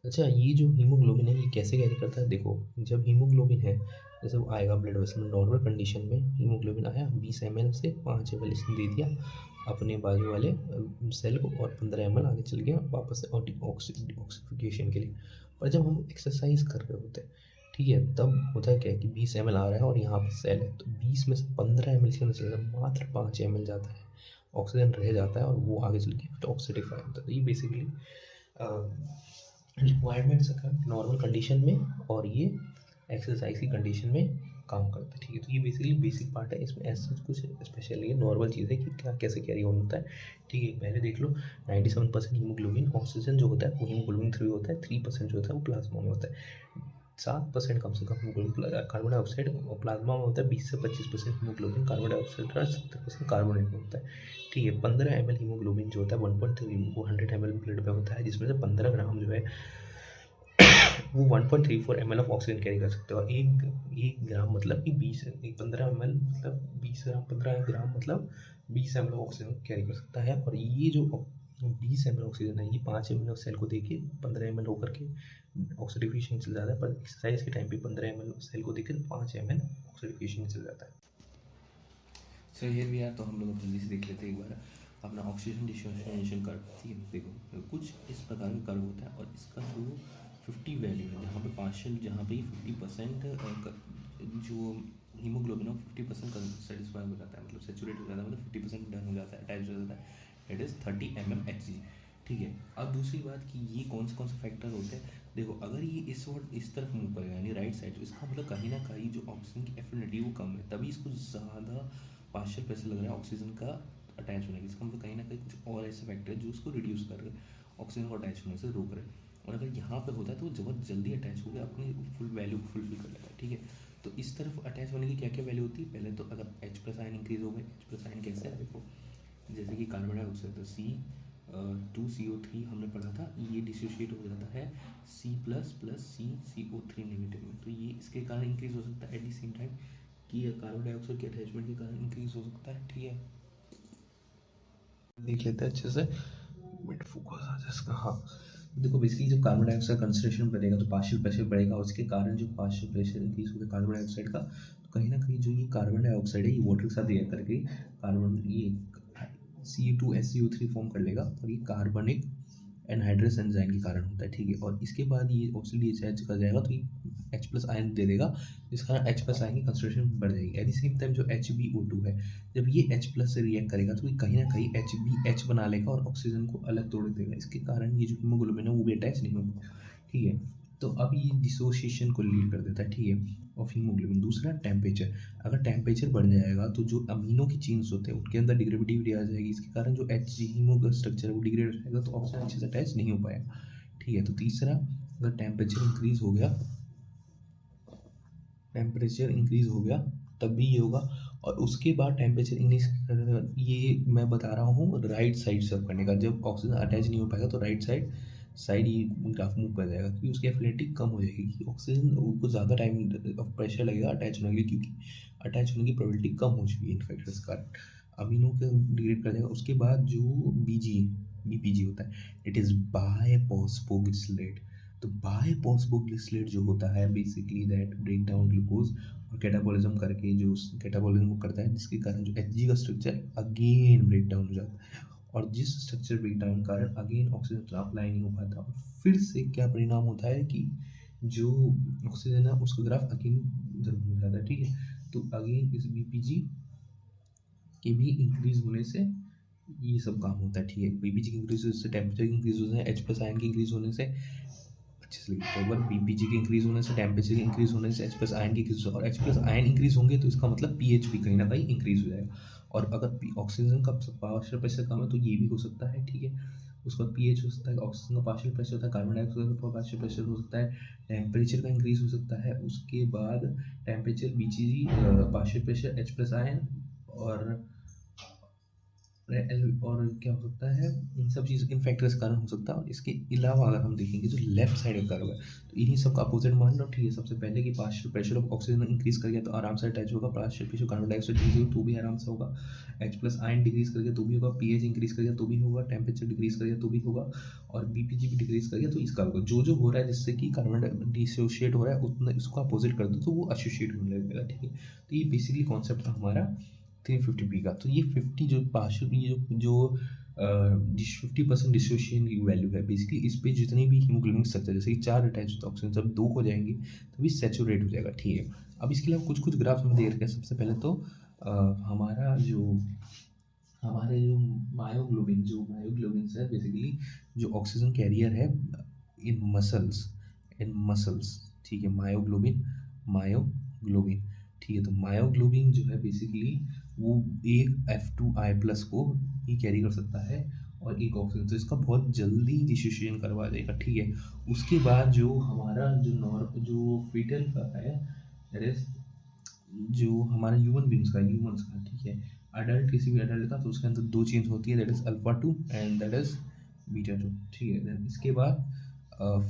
अच्छा, ये जो हीमोग्लोबिन है ये कैसे कैरी करता है, देखो जब हीमोग्लोबिन है जैसे वो आएगा ब्लड वेसल में, नॉर्मल कंडीशन में हीमोग्लोबिन आया 20 ml से 5 ml इसने दे दिया अपने बाजू वाले सेल को, और 15 ml आगे चल गया वापस से ऑक्सीफिकेशन के लिए। पर जब हम एक्सरसाइज कर रहे होते हैं, ठीक है, तब होता है क्या कि 20 ml आ रहा है और यहाँ पर सेल है, तो 20 में से 15 ml के अंदर चल रहा है, मात्र 5 ml जाता है, ऑक्सीजन रह जाता है, और वो आगे चल के फिर ऑक्सीडिफाई होता है। तो ये बेसिकली रिक्वायरमेंट्स नॉर्मल कंडीशन में और ये एक्सरसाइज की कंडीशन में काम करता है, ठीक है। तो ये बेसिकली बेसिक पार्ट है, इसमें ऐसा कुछ स्पेशल ये नॉर्मल चीज़ है कि क्या कैसे कैरी ऑन होता है, ठीक है। पहले देख लो 97% हीमोग्लोबिन ऑक्सीजन जो होता है वो हीमोग्लोबिन 3 होता है, 3% जो होता है वो प्लाज्मा में होता है, 7% कम से कम हीमोग्लोबिन कार्बन डाइऑक्साइड और प्लाज्मा में होता है, 20 से 25% हीमोग्लोबिन कार्बन डाइऑक्साइड और 70% कार्बोनेट में होता है, ठीक है। 15 ml हीमोग्लोबिन जो होता है 1.3 वो 100 ml ब्लड में होता है, जिसमें से 15 ग्राम जो है वो 1.34 ml ऑफ ऑक्सीजन कैरी कर सकते हो। और एक ग्राम मतलब कि 15 ml मतलब 20 ग्राम, 15 ग्राम मतलब 20 ml ऑक्सीजन कैरी कर सकता है। और ये जो 20 ml ऑक्सीजन है ये 5 ml सेल को देके 15 ml होकर के ऑक्सीडिफिकेशन चल जाता है, पर एक्सरसाइज के टाइम पे 15 ml सेल को देकर 5 ml ऑक्सीडिफिकेशन चल जाता है। सो हियर वी आर, तो हम लोग जल्दी से देख लेते हैं एक बार अपना ऑक्सीजन डिसोसिएशन कर्व, ठीक है। देखो कुछ इस प्रकार का कर्व होता है, और इसका जो 50 वैल्यू है जहाँ पे पार्शियल, जहाँ पे 50% जो हीमोग्लोबिन हो 50% सेटिस्फाई हो जाता है, मतलब सेचुरेट हो जाता है, मतलब 50% डन हो जाता है, अटैच हो जाता है, इट इज़ 30 mmHg, ठीक है। अब दूसरी बात कि ये कौन से फैक्टर होते हैं, देखो अगर ये इस तरफ मूव करेगा यानी राइट साइड, तो इसका मतलब कहीं ना कहीं जो ऑक्सीजन की एफिनिटी वो कम है, तभी इसको ज़्यादा पार्शियल प्रेशर लग रहा है ऑक्सीजन का अटैच होने की। इसका मतलब कहीं ना कहीं कुछ और ऐसे फैक्टर है जो उसको रिड्यूस कर रहे हैं, ऑक्सीजन को अटैच होने से रोक रहे हैं। और अगर यहाँ पे होता है तो वो बहुत जल्दी अटैच हो गया, अपनी फुल वैल्यू को फुलफिल कर लेगा, ठीक है। तो इस तरफ अटैच होने की क्या क्या वैल्यू होती है, पहले तो अगर H+ आयन इंक्रीज हो गए, H+ आयन कैसे है देखो, जैसे कि कार्बन डाइऑक्साइड तो C2CO3 हमने पढ़ा था, ये डिसोशिएट हो जाता है C++ CO3 नेगेटिव में, तो ये इसके कारण इंक्रीज हो सकता है। एट द सेम टाइम कि कार्बन डाइऑक्साइड के अटैचमेंट के कारण इंक्रीज हो सकता है, ठीक है। देख लेते हैं अच्छे से, मिड फोकस आ जाएगा। हाँ देखो बेसिकली जब कार्बन डाइऑक्साइड कंसंट्रेशन बढ़ेगा तो पार्शियल प्रेशर बढ़ेगा, उसके कारण जो पार्शियल प्रेशर इंक्रीज होगा कार्बन डाइऑक्साइड का, तो कहीं ना कहीं जो ये कार्बन डाइऑक्साइड है ये वाटर के साथ रिएक्ट करके कार्बन ये C2SCO3 फॉर्म कर लेगा, और ये कार्बनिक एनहाइड्रस एंजाइम के कारण होता है, ठीक है। और इसके बाद ये ऑक्सीडेज कर जाएगा तो ये H प्लस आयन दे देगा, जिस कारण H प्लस आयन की कंसंट्रेशन बढ़ जाएगी। एट द सेम टाइम जो HbO2 है, जब ये H प्लस से रिएक्ट करेगा तो ये कहीं ना कहीं HbH बना लेगा और ऑक्सीजन को अलग तोड़ देगा। इसके कारण ये जो हीमोग्लोबिन है वो भी अटैच नहीं होगा, ठीक है। तो अब ये डिसोसिएशन को लीड कर देता है, ठीक है, ऑफ हीमोग्लोबिन। दूसरा टेम्परेचर, अगर टेम्परेचर बढ़ जाएगा तो जो अमीनो की चेन्स होते हैं उनके अंदर डिग्रेडिविटी आ जाएगी, इसके कारण जो H हीमो का स्ट्रक्चर है वो डिग्रेड हो जाएगा, तो ऑक्सीजन अच्छे से अटैच नहीं हो पाएगा, ठीक है। तो तीसरा, अगर टेम्परेचर इंक्रीज हो गया, टेम्परेचर इंक्रीज हो गया तब भी ये होगा। और उसके बाद टेम्परेचर इंक्रीज, ये मैं बता रहा हूँ राइट साइड से करने का, जब ऑक्सीजन अटैच नहीं हो पाएगा तो राइट साइड ये ग्राफ मूव कर जाएगा, क्योंकि उसकी एफिनिटी कम हो जाएगी, कि ऑक्सीजन को ज़्यादा टाइम ऑफ प्रेशर लगेगा अटैच होने के लिए, क्योंकि अटैच होने की प्रोबेबिलिटी कम हो चुकी है इनफैक्ट इस कारण अमीनो के डिग्रेड कर जाएगा। उसके बाद जो बीपीजी होता है, इट इज़ बायफॉस्फोग्लिसरेट। तो बायफॉस्फोग्लिसरेट जो होता है basically that break down glucose और कैटाबॉलिज्म करके जो कैटाबॉलिज्म करता है, जिसके कारण जो Hg का स्ट्रक्चर अगेन ब्रेक डाउन हो जाता है, और जिस स्ट्रक्चर ब्रेक डाउन के कारण अगेन ऑक्सीजन अप्लाई नहीं हो पाता, और फिर से क्या परिणाम होता है कि जो ऑक्सीजन है उसका ग्राफ अगेन इधर हो जाता है, ठीक है। तो अगेन इस बीपीजी के भी इंक्रीज होने से ये सब काम होता है, ठीक है। बीपीजी की इंक्रीज होने से, टेम्परेचर की इंक्रीज होने से, H प्लस आयन की इंक्रीज होने से, अच्छे से लिखते हैं एक बार, बीपीजी के इंक्रीज होने से, टेम्परेचर के इंक्रीज होने से, H प्लस आयन की इंक्रीज, और H प्लस आयन इंक्रीज होंगे तो इसका मतलब पीएच भी कहीं ना कहीं इंक्रीज हो जाएगा। और अगर ऑक्सीजन का पार्शियल प्रेशर कम है तो ये भी हो सकता है, ठीक है। उसके बाद पीएच हो सकता है, ऑक्सीजन का पार्शियल प्रेशर होता है, कार्बन डाइऑक्साइड का पार्शियल प्रेशर हो सकता है, टेम्परेचर का इंक्रीज हो सकता है, उसके बाद temperature, BPG, partial pressure, H plus ion और और क्या हो सकता है, इन सब चीज़ इन फैक्टर्स कारण हो सकता है। और इसके अलावा अगर हम देखेंगे जो लेफ्ट साइड का कर्व है, तो इन्हीं सब का अपोजिट मान लो, ठीक है। सबसे पहले कि partial pressure of oxygen increase कर गया तो आराम से अटैच होगा, partial pressure carbon dioxide decrease हो तो भी आराम से होगा, H प्लस आयन डिक्रीज कर गया तो भी होगा, पीएच इंक्रीज कर गया तो भी होगा, टेम्परेचर डिक्रीज कर गया तो भी होगा, और बीपीजी भी डिक्रीज कर गया तो इसका होगा। जो हो रहा है जिससे कि कार्बन डिसोशिएट हो रहा है उतना इसको अपोजिट कर दो तो वो एसोसिएट होने लगेगा, ठीक है। तो ये बेसिकली कॉन्सेप्ट था हमारा 350p का। तो ये 50 जो पार्शियल, ये जो 50% डिसोसिएशन की वैल्यू है, बेसिकली इस पे जितनी भी हीमोग्लोबिन स्ट्रक्चर, जैसे कि 4 अटैच होता है ऑक्सीजन, जब 2 हो जाएंगे तो भी सेचुरेट हो जाएगा, ठीक है। अब इसके अलावा कुछ कुछ ग्राफ्स में दे रखे हैं। सबसे पहले तो हमारे जो मायोग्लोबिन है, बेसिकली जो ऑक्सीजन कैरियर है इन मसल्स, ठीक है। मायोग्लोबिन, ठीक है। तो मायोग्लोबिन जो है बेसिकली वो एक F2I+ को ही कैरी कर सकता है और एक ऑक्सीजन, तो इसका बहुत जल्दी डिसोसिएशन करवा देगा, ठीक है। उसके बाद जो हमारा जो फीटल का है, दैट इज जो हमारा ह्यूमंस का, ठीक है, अडल्ट, किसी भी अडल्ट का, तो उसके अंदर 2 चेंज होती है, that is α2 and that is β2, ठीक है। देन इसके बाद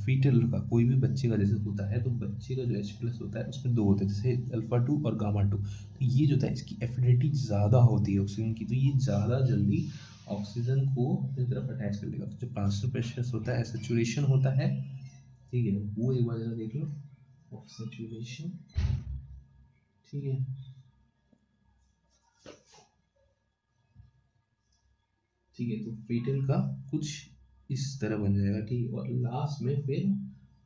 फीटल का, कोई भी बच्चे का जैसे होता है, तो बच्चे का जो H+ होता है उसमें 2 होते हैं, जैसे α2 और γ2। तो ये जो होता है इसकी एफिनिटी ज़्यादा होती है ऑक्सीजन की, तो ये ज़्यादा जल्दी ऑक्सीजन को अपनी तरफ अटैच कर लेगा। तो जो पार्शियल प्रेशर होता है, सैचुरेशन होता है, ठीक है, वो एक बार जरा देख लो, सैचुरेशन, ठीक है। ठीक है, तो फीटल का कुछ इस तरह बन जाएगा, ठीक है। और लास्ट में फिर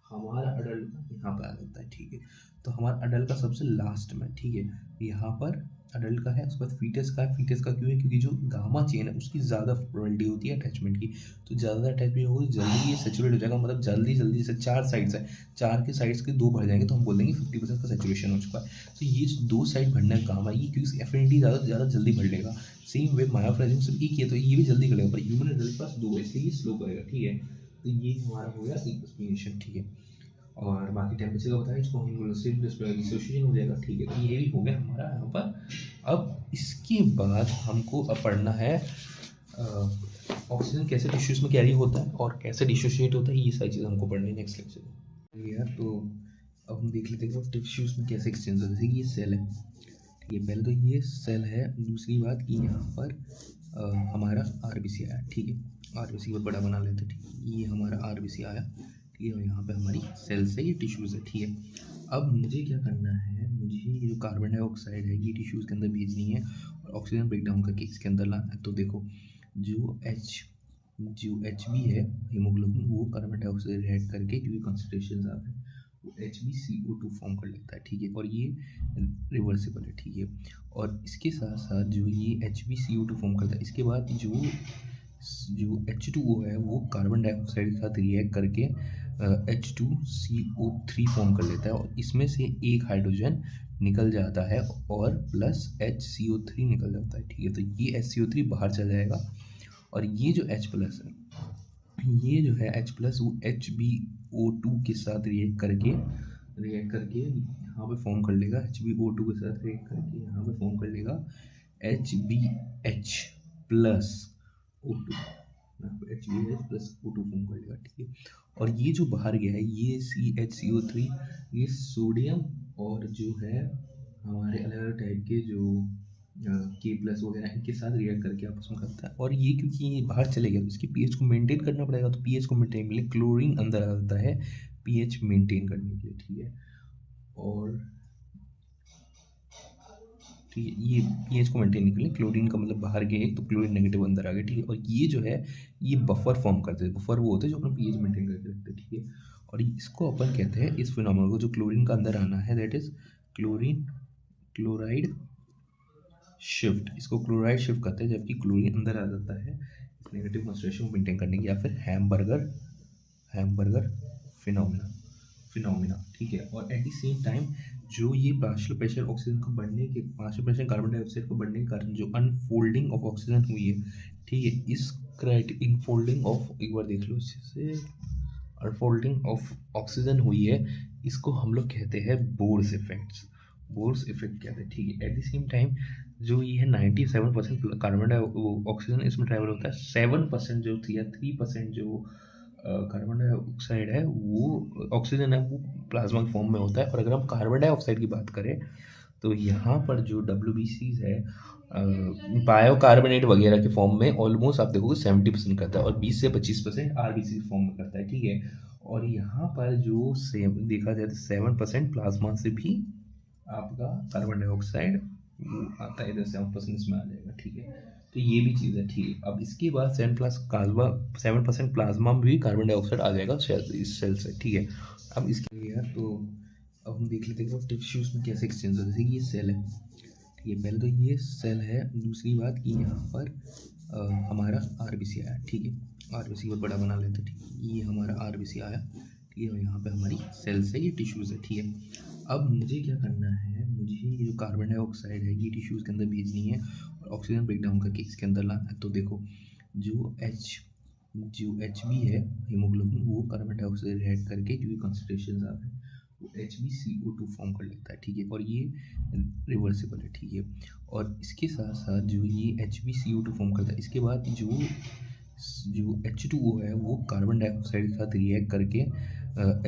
हमारा अडल्ट का यहाँ पर आ जाता है, ठीक है। तो हमारा अडल्ट का सबसे लास्ट में, ठीक है, यहाँ पर अडल्ट का है। उसके बाद फीटस का है। फीटस का क्यों है, क्योंकि जो गामा चेन है उसकी ज़्यादा प्रोबेबिलिटी होती है अटैचमेंट की, तो ज़्यादा अटैचमेंट होगी जल्दी ये सेचुरेट हो जाएगा, मतलब जल्दी जैसे 4 साइड्स है, 4 के साइड्स के 2 भर जाएंगे तो हम बोल देंगे 50% का सेचुरेशन हो चुका है। तो ये 2 साइड भरने का काम है ये, क्योंकि एफिनिटी ज़्यादा से ज़्यादा जल्दी भर लेगा। सेम वे मायोफ्रेजिंग सब एक ही है तो ये भी जल्दी करेगा, पर ह्यूमन एडल्ट के पास 2 है इसलिए ये स्लो करेगा, ठीक है। तो ये हमारा हो गया एक एक्सप्लेनेशन, ठीक है। और बाकी टेम्परेचर का बताया, इसको हम डिसोसिएशन हो जाएगा, ठीक है। तो ये भी हो गया हमारा यहाँ पर। अब इसके बाद हमको अब पढ़ना है ऑक्सीजन कैसे टिश्यूज़ में कैरी होता है और कैसे डिसोसिएट होता है, ये सारी चीज़ हमको पढ़नी है नेक्स्ट लेक्चर में यार। तो अब हम देख लेते हैं कि टिश्यूज़ में कैसे एक्सचेंज होता है। जैसे ये सेल है, ठीक है, पहले तो ये सेल है। दूसरी बात कि यहाँ पर हमारा RBC आया, ठीक है, RBC बहुत बड़ा बना लेते हैं, ठीक है। ये हमारा RBC आया, ठीक है, और यहाँ पे हमारी सेल्स है, ये टिश्यूज़ है, ठीक है। अब मुझे क्या करना है, मुझे ये जो कार्बन डाइऑक्साइड है ये टिश्यूज़ के अंदर भेजनी है और ऑक्सीजन ब्रेक डाउन करके इसके अंदर लाना है। तो देखो जो HB है हीमोग्लोबिन, वो कार्बन डाइऑक्साइड रिएक्ट करके, क्योंकि कंसंट्रेशन ज़्यादा है, HbCO2 फॉर्म कर लेता है, ठीक है, और ये रिवर्सिबल है, ठीक है। और इसके साथ साथ जो ये HbCO2 फॉर्म करता है, इसके बाद जो H2O है वो कार्बन डाइऑक्साइड के साथ रिएक्ट करके H2CO3 फॉर्म कर लेता है, और इसमें से एक हाइड्रोजन निकल जाता है और प्लस HCO3 निकल जाता है, ठीक है। तो ये HCO3 बाहर चला जाएगा, और ये जो H प्लस है, ये जो है H प्लस वो HbO2 के साथ रिएक्ट करके यहाँ पे फॉर्म कर लेगा, HbO2 के साथ रिएक्ट करके यहाँ पे फॉर्म कर लेगा HbH प्लस O2, यहाँ पे HbH प्लस O2 फॉर्म कर लेगा, ठीक है। और ये जो बाहर गया है ये CHCO3, ये सोडियम और जो है हमारे अलग अलग टाइप के जो K प्लस वगैरह इनके साथ रिएक्ट करके आपस में करता है, और ये क्योंकि ये बाहर चले गया तो इसकी पीएच को मेंटेन करना पड़ेगा, तो पीएच को मेंटेन के लिए क्लोरीन अंदर आ जाता है पीएच मेंटेन करने के लिए, ठीक है। और ठीक है, ये पीएच को मेंटेन करने के लिए क्लोरीन का मतलब बाहर गया एक तो क्लोरीन नेगेटिव अंदर आ गया, ठीक है। और ये जो है ये बफर फॉर्म करते हैं, बफर वो होते हैं जो अपना पीएच मेंटेन करके रखते हैं, ठीक है। और इसको अपन कहते हैं, इस फिनोमेनन को जो क्लोरीन का अंदर आना है, that is chlorine chloride shift. इसको क्लोराइड शिफ्ट करते हैं, जबकि क्लोरीन अंदर आ जाता है इस नेगेटिव कंसंट्रेशन को मेंटेन करने की, या फिर हैमबर्गर फिनोमिना, ठीक है। और एट द सेम टाइम जो ये पार्शियल प्रेशर ऑक्सीजन को बढ़ने के, पार्शियल प्रेशर कार्बन डाइऑक्साइड को बढ़ने के कारण जो अनफोल्डिंग ऑफ ऑक्सीजन हुई है, ठीक है, इस इनफोल्डिंग ऑफ, एक बार देख लो इससे, अनफोल्डिंग ऑफ ऑक्सीजन हुई है, इसको हम लोग कहते हैं बोर्स इफेक्ट कहते हैं, ठीक है। एट द सेम टाइम जो ये है 97% कार्बन ऑक्सीजन इसमें ट्रैवल होता है, 7% जो थी या 3% जो कार्बन डाइऑक्साइड है वो ऑक्सीजन है वो प्लाज्मा के फॉर्म में होता है। और अगर हम कार्बन डाइऑक्साइड की बात करें तो यहाँ पर जो WBCs है बायोकार्बोनेट वगैरह के फॉर्म में ऑलमोस्ट आप देखोगे 70% करता है, और 20 से 25% RBC फॉर्म में करता है, ठीक है। और यहाँ पर जो देखा जाए तो 7% प्लाज्मा से भी आपका कार्बन डाइऑक्साइड आता है, इधर 7% इसमें आ जाएगा, ठीक है। तो ये भी चीज़ है, ठीक है। अब इसके बाद 7% प्लाज्मा में भी कार्बन डाइऑक्साइड आ जाएगा इस सेल से, ठीक है। अब इसके लिए यार तो अब हम देख लेते हैं कि टिश्यूज़ में कैसे एक्सचेंज होता है। जैसे कि ये सेल है, ठीक है, पहले तो ये सेल है। दूसरी बात कि यहाँ पर हमारा RBC आया, ठीक है, RBC बहुत बड़ा बना लेते हैं, ठीक है। ये हमारा RBC आया, ठीक है, और यहाँ पे हमारी सेल्स है, ये टिश्यूज़ है, ठीक है। अब मुझे क्या करना है, मुझे ये जो कार्बन डाइऑक्साइड है ये टिश्यूज़ के अंदर भेजनी है और ऑक्सीजन ब्रेक डाउन करके इसके अंदर लाना है। तो देखो जो HB है हीमोग्लोबिन, वो कार्बन डाइऑक्साइड रिएक्ट करके जो कंसंट्रेशन आ रहे हैं वो HbCO2 फॉर्म कर लेता है, ठीक है, और ये रिवर्सिबल है, ठीक है। और इसके साथ साथ जो ये HbCO2 फॉर्म करता है, इसके बाद जो H2O है वो कार्बन डाइऑक्साइड के साथ रिएक्ट करके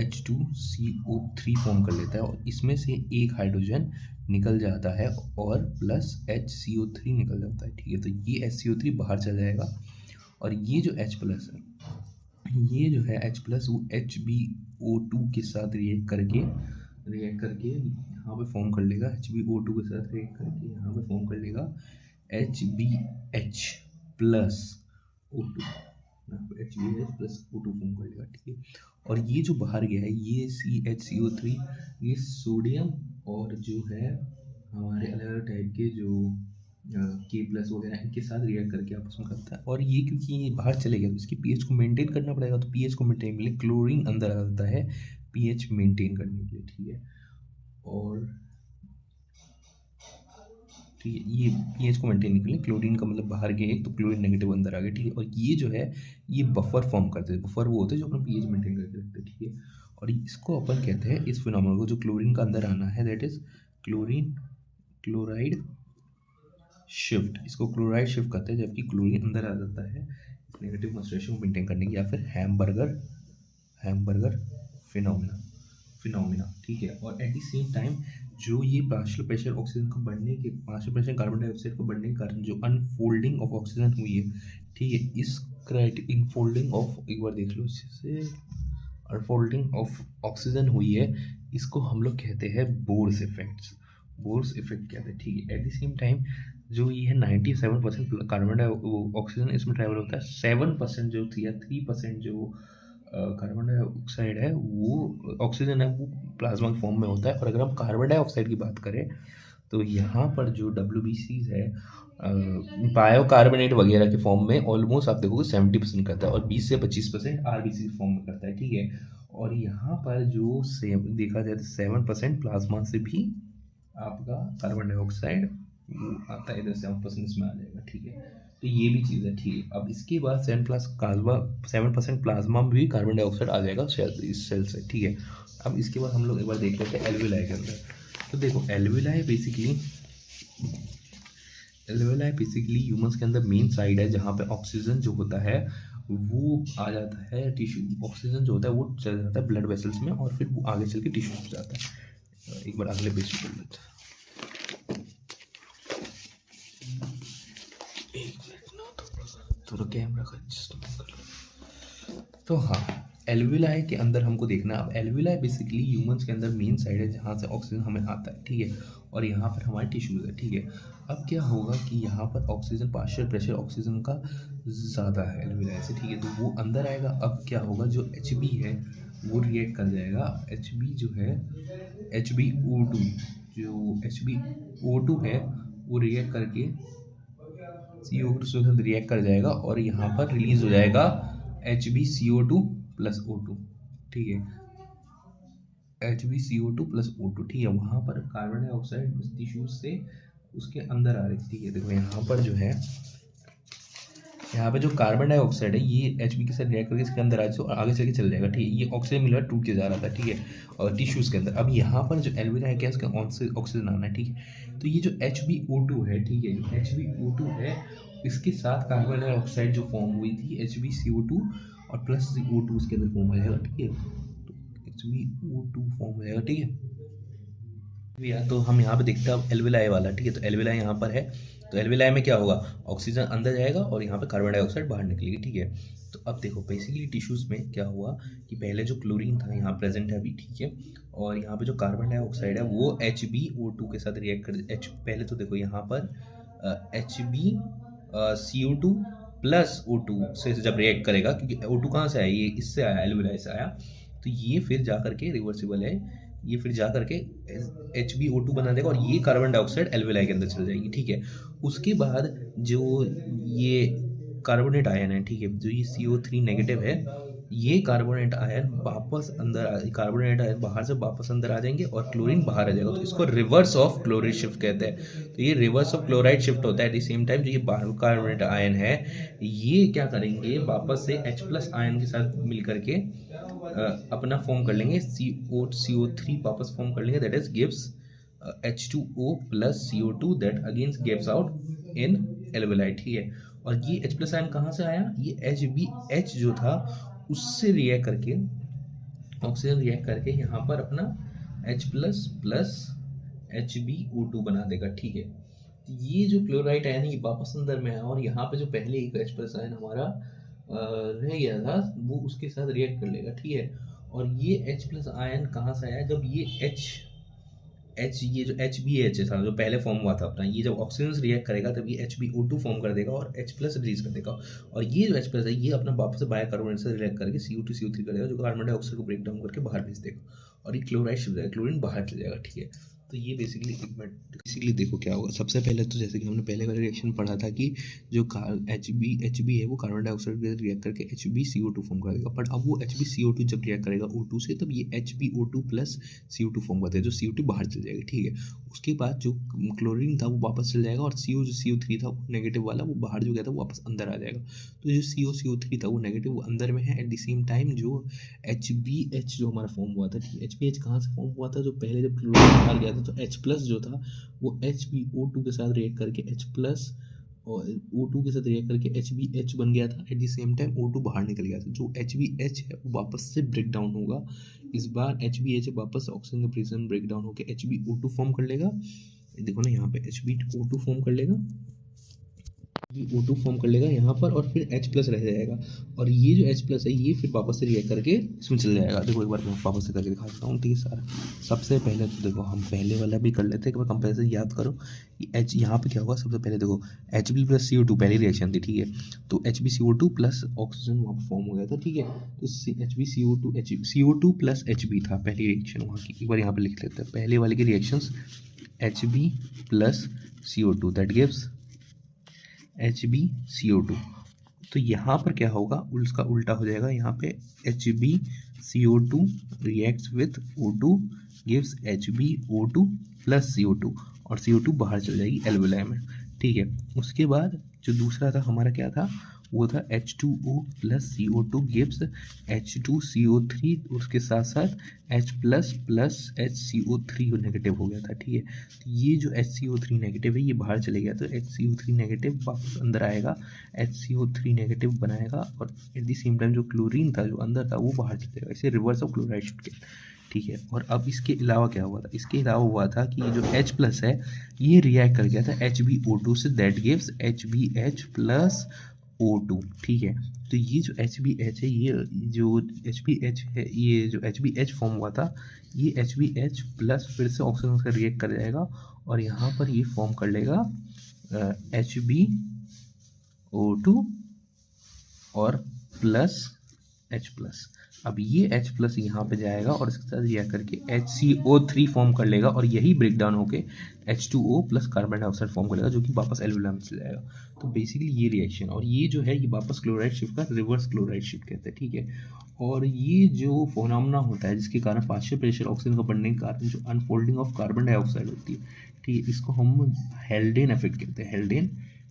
H2CO3 फॉर्म कर लेता है, और इसमें से एक हाइड्रोजन निकल जाता है और प्लस HCO3 निकल जाता है, ठीक है। तो ये HCO3 बाहर चला जाएगा, और ये जो H प्लस है, ये जो है H प्लस वो HbO2 के साथ रिएक्ट करके यहाँ पे फॉर्म कर लेगा, HbO2 के साथ रिएक्ट करके यहाँ पे फॉर्म कर लेगा HbH प्लस O2, यहाँ पे HbH प्लस O2 फॉर्म कर लेगा, ठीक है। और ये जो बाहर गया है ये CHCO3, ये सोडियम और जो है हमारे अलग अलग टाइप के जो K प्लस वगैरह इनके साथ रिएक्ट करके आपस में करता है, और ये क्योंकि ये बाहर चले गया तो इसकी पीएच को मेंटेन करना पड़ेगा, तो पीएच को मेंटेन के लिए क्लोरीन अंदर आ जाता है पीएच मेंटेन करने के लिए, ठीक है। और ठीक है, ये पीएच को मेंटेन के लिए क्लोरीन का मतलब बाहर गया एक तो क्लोरीन नेगेटिव अंदर आ गया, ठीक है। और ये जो है ये बफर फॉर्म करते हैं, बफर वो होते हैं जो अपना पीएच मेंटेन करके रखते हैं, ठीक है। और इसको अपन कहते हैं, इस फिनोमेनन को जो क्लोरीन का अंदर आना है, that is chlorine chloride shift. इसको क्लोराइड शिफ्ट करते हैं, जबकि क्लोरीन अंदर आ जाता है इस नेगेटिव कंसंट्रेशन को मेंटेन करने की, या फिर हैमबर्गर फिनोमिना, ठीक है। और एट द सेम टाइम जो ये पार्शियल प्रेशर ऑक्सीजन को बढ़ने के, पार्शियल प्रेशर कार्बन डाइऑक्साइड को बढ़ने के कारण जो अनफोल्डिंग ऑफ ऑक्सीजन हुई है, ठीक है, इस इनफोल्डिंग ऑफ, एक बार देख लो इससे, अनफोल्डिंग ऑफ ऑक्सीजन हुई है, इसको हम लोग कहते हैं बोर्स इफेक्ट कहते हैं, ठीक है। एट द सेम टाइम जो ये है 97% कार्बन ऑक्सीजन इसमें ट्रैवल होता है, 7% जो थी या 3% जो कार्बन डाइऑक्साइड है वो ऑक्सीजन है वो प्लाज्मा फॉर्म में होता है। और अगर हम कार्बन डाइऑक्साइड की बात करें तो यहाँ पर जो WBCs है बायोकार्बोनेट वगैरह के फॉर्म में ऑलमोस्ट आप देखोगे 70% करता है और 20 से 25% RBC फॉर्म में करता है, ठीक है। और यहाँ पर जो देखा जाए तो 7% प्लाज्मा से भी आपका कार्बन डाइऑक्साइड आता है, इधर 7% इसमें आ जाएगा, ठीक है। तो ये भी चीज़ है, ठीक है। अब इसके बाद 7% प्लाज्मा में भी कार्बन डाइऑक्साइड आ जाएगा इस सेल से, ठीक है। अब इसके बाद हम लोग एक बार देख लेते हैं एल्विलाई के अंदर। तो देखो एल्विलाई बेसिकली ह्यूमंस के अंदर मेन साइड है जहाँ पे ऑक्सीजन जो होता है वो आ जाता है टिश्यू, ऑक्सीजन जो होता है वो चल जाता है ब्लड वेसल्स में और फिर वो आगे चल के टिश्यू में जाता है। एक बार अगले पेज पे कर लेते हैं। थोड़ा कैमरा का एडजस्टमेंट कर लो। तो हाँ, एल्विलाई के अंदर हमको देखना है। अब एल्विलाई बेसिकली ह्यूमंस के अंदर मेन साइड है जहाँ से ऑक्सीजन हमें आता है, ठीक है। और यहाँ पर हमारे टिश्यूज है, ठीक है। अब क्या होगा कि यहाँ पर ऑक्सीजन पार्शियल प्रेशर ऑक्सीजन का ज़्यादा है एल्विलाई से, ठीक है। तो वो अंदर आएगा। अब क्या होगा जो HB है वो रिएक्ट कर जाएगा। HB जो है HbO2 जो HbO2 है वो रिएक्ट करके CO2 से रिएक्ट कर जाएगा और यहाँ पर रिलीज हो जाएगा HbCO2 + O2, ठीक है। HbCO2 + O2, ठीक है। वहाँ पर कार्बन डाइऑक्साइड टिश्यूज से उसके अंदर आ रही है, ठीक है। देखो यहाँ पर जो है यहाँ पे जो कार्बन डाइऑक्साइड है ये HB के साथ रिएक्ट करके इसके अंदर आ जाए और आगे चल के चल जाएगा, ठीक है। ये ऑक्सीजन मिलकर टूट के जा रहा था, ठीक है, और टिश्यूज़ के अंदर। अब यहाँ पर जो एल्विलाई है क्या इसका ऑक्सीजन आना है, ठीक है। तो ये जो HbO2 है, ठीक है, जो HbO2 है इसके साथ कार्बन डाइऑक्साइड जो फॉर्म हुई थी HbCO2 और प्लस CO2 उसके अंदर फॉर्म हो जाएगा, ठीक है। तो HbO2 फॉर्म हो जाएगा, ठीक है भैया। तो हम यहाँ पे देखते हैं एल्विलाई वाला, ठीक है। तो एल्विलाई यहाँ पर है। तो एल्विलाई में क्या होगा, ऑक्सीजन अंदर जाएगा और यहाँ पे कार्बन डाइऑक्साइड बाहर निकलेगी, ठीक है। तो अब देखो बेसिकली टिश्यूज़ में क्या हुआ कि पहले जो क्लोरीन था यहाँ प्रेजेंट है अभी, ठीक है। और यहाँ पे जो कार्बन डाइऑक्साइड है वो HbO2 के साथ रिएक्ट कर पहले तो देखो यहाँ पर HbCO2 + O2 से जब रिएक्ट करेगा, क्योंकि O2 कहाँ से आया, ये इससे आया, एल्विलाई से आया। तो ये फिर जा करके रिवर्सिबल है, ये फिर जा करके HbO2 बना देगा और ये कार्बन डाइऑक्साइड एल्विलाई के अंदर चल जाएगी, ठीक है। उसके बाद जो ये कार्बोनेट आयन है, ठीक है, जो ये CO3 नेगेटिव है, ये कार्बोनेट आयन कार्बोनेट आयन बाहर से वापस अंदर आ जाएंगे और क्लोरीन बाहर आ जाएगा। तो इसको रिवर्स ऑफ क्लोराइड शिफ्ट कहते हैं। तो ये रिवर्स ऑफ क्लोराइड शिफ्ट होता है। एट द सेम टाइम जो ये कार्बोनेट आयन है ये क्या करेंगे, वापस से H+ आयन के साथ मिल करके अपना फॉर्म कर लेंगे, CO3 वापस फॉर्म कर लेंगे, that is gives H2O + CO2 that again gives out in alveoli, ठीक है। और ये H+ आयन कहाँ से आया, ये HbH जो था उससे रिएक्ट करके ऑक्सीजन रिएक्ट करके यहाँ पर अपना H+ + HbO2 बना देगा, ठीक है। ये जो क्लोराइड आयन है ये वापस अंदर में आया और यहाँ पे जो पहले एक H+ आयन हमारा रह गया था वो उसके साथ रिएक्ट कर लेगा, ठीक है। और ये H+ आयन कहाँ से आया, जब ये ये जो HbH था जो पहले फॉर्म हुआ था अपना, ये जब ऑक्सीजन से रिएक्ट करेगा तब ये HbO2 फॉर्म कर देगा और H+ रिलीज कर देगा। और ये जो H+ है ये अपना वापस से बायोकार्बोनेट से रिएक्ट करके CO2 CO3 कर देगा जो कार्बन डाइऑक्साइड को ब्रेक डाउन करके बाहर भेज देगा और ये क्लोराइड शिफ्ट जाएगा, क्लोरीन बाहर चले जाएगा, ठीक है। तो ये बेसिकली देखो क्या होगा। सबसे पहले तो जैसे कि हमने पहले वाले रिएक्शन पढ़ा था कि जो HB है वो कार्बन डाइऑक्साइड के रिएक्ट करके HbCO2 फॉर्म कर देगा। बट अब वो HbCO2 जब रिएक्ट करेगा O2 से तब ये HbO2 + CO2 फॉर्म करता है, जो CO2 बाहर चल जाएगी, ठीक है। उसके बाद जो क्लोरीन था वो वापस चल जाएगा और CO3 था नेगेटिव वाला वो बाहर जो गया था वो वापस अंदर आ जाएगा। तो जो CO3 था वो नेगेटिव वो अंदर में है। एट द सेम टाइम जो HbH जो हमारा फॉर्म हुआ था, ठीक है, HbH कहाँ से फॉर्म हुआ था, जो पहले जब क्लोरीन बाहर गया था तो H+ जो था वो HbO2 के साथ रिएक्ट करके H+ और O2 के साथ रिएक्ट करके HbH बन गया था। At the same time O2 बाहर निकल गया था। जो HbH है वो वापस से ब्रेक डाउन होगा। इस बार HbH वापस ऑक्सीजन के प्रेजेंस ब्रेक डाउन होकर HbO2 फॉर्म कर लेगा। देखो ना यहाँ पे HbO2 फॉर्म कर लेगा O2 फॉर्म कर लेगा यहाँ पर और फिर H प्लस रह जाएगा, और ये जो H प्लस है ये फिर वापस से रिएक्ट करके इसमें चल जाएगा। देखो एक बार मैं वापस से करके दिखा देता हूँ, ठीक है सारा। सबसे पहले तो देखो हम पहले वाला भी कर लेते हैं, एक बार कंपेरिजन याद करो कि H यहाँ पे क्या होगा। सबसे पहले देखो Hb प्लस CO2 पहली रिएक्शन थी, ठीक है, तो HbCO2 प्लस ऑक्सीजन वहाँ पर फॉर्म हो गया था, ठीक है। तो HbCO2 प्लस Hb था पहली रिएक्शन वहाँ की। एक बार यहाँ पर लिख लेते हैं पहले वाले की reactions, Hb plus CO2 that gives HbCO2। तो यहाँ पर क्या होगा, उसका उल्टा हो जाएगा, यहाँ पे HbCO2 reacts with O2 gives HbO2 plus CO2, और CO2 बाहर चल जाएगी एल्वेलाई में, ठीक है। उसके बाद जो दूसरा था हमारा क्या था, वो था H2O plus CO2 gives H2CO3, उसके साथ साथ H plus plus HCO3 negative हो गया था, ठीक है। तो ये जो HCO3 नेगेटिव है ये बाहर चले गया, तो HCO3 नेगेटिव वापस अंदर आएगा, HCO3 नेगेटिव बनाएगा, और एट द सेम टाइम जो क्लोरीन था जो अंदर था वो बाहर चलेगा। इसे रिवर्स ऑफ क्लोराइड शिफ्ट किया, ठीक है। और अब इसके अलावा क्या हुआ था, इसके अलावा हुआ था कि ये जो H प्लस है ये रिएक्ट कर गया था HbO2 से, that gives HbH plus O2, ठीक है। तो ये जो HbH है, ये जो HbH है, ये जो HbH फॉर्म हुआ था, ये HbH प्लस फिर से ऑक्सीजन से रिएक्ट कर जाएगा, और यहाँ पर ये फॉर्म कर लेगा HbO2 और प्लस H प्लस। अब ये H प्लस यहाँ पे जाएगा और इसके साथ रिएक्ट करके HCO3 फॉर्म कर लेगा, और यही ब्रेक डाउन होके H2O plus carbon dioxide form कर लेगा, जो कि वापस एल्वेलाई में चला जाएगा। तो बेसिकली ये रिएक्शन, और ये जो है ये वापस क्लोराइड शिफ्ट का रिवर्स क्लोराइड शिफ्ट कहते हैं, ठीक है। और ये जो फोनामना होता है जिसके कारण पार्शियल प्रेशर ऑक्सीजन का बढ़ने के कारण जो अनफोल्डिंग ऑफ कार्बन डाइऑक्साइड होती है, ठीक है, इसको हम हेल्डेन इफेक्ट कहते हैं, हेल्डेन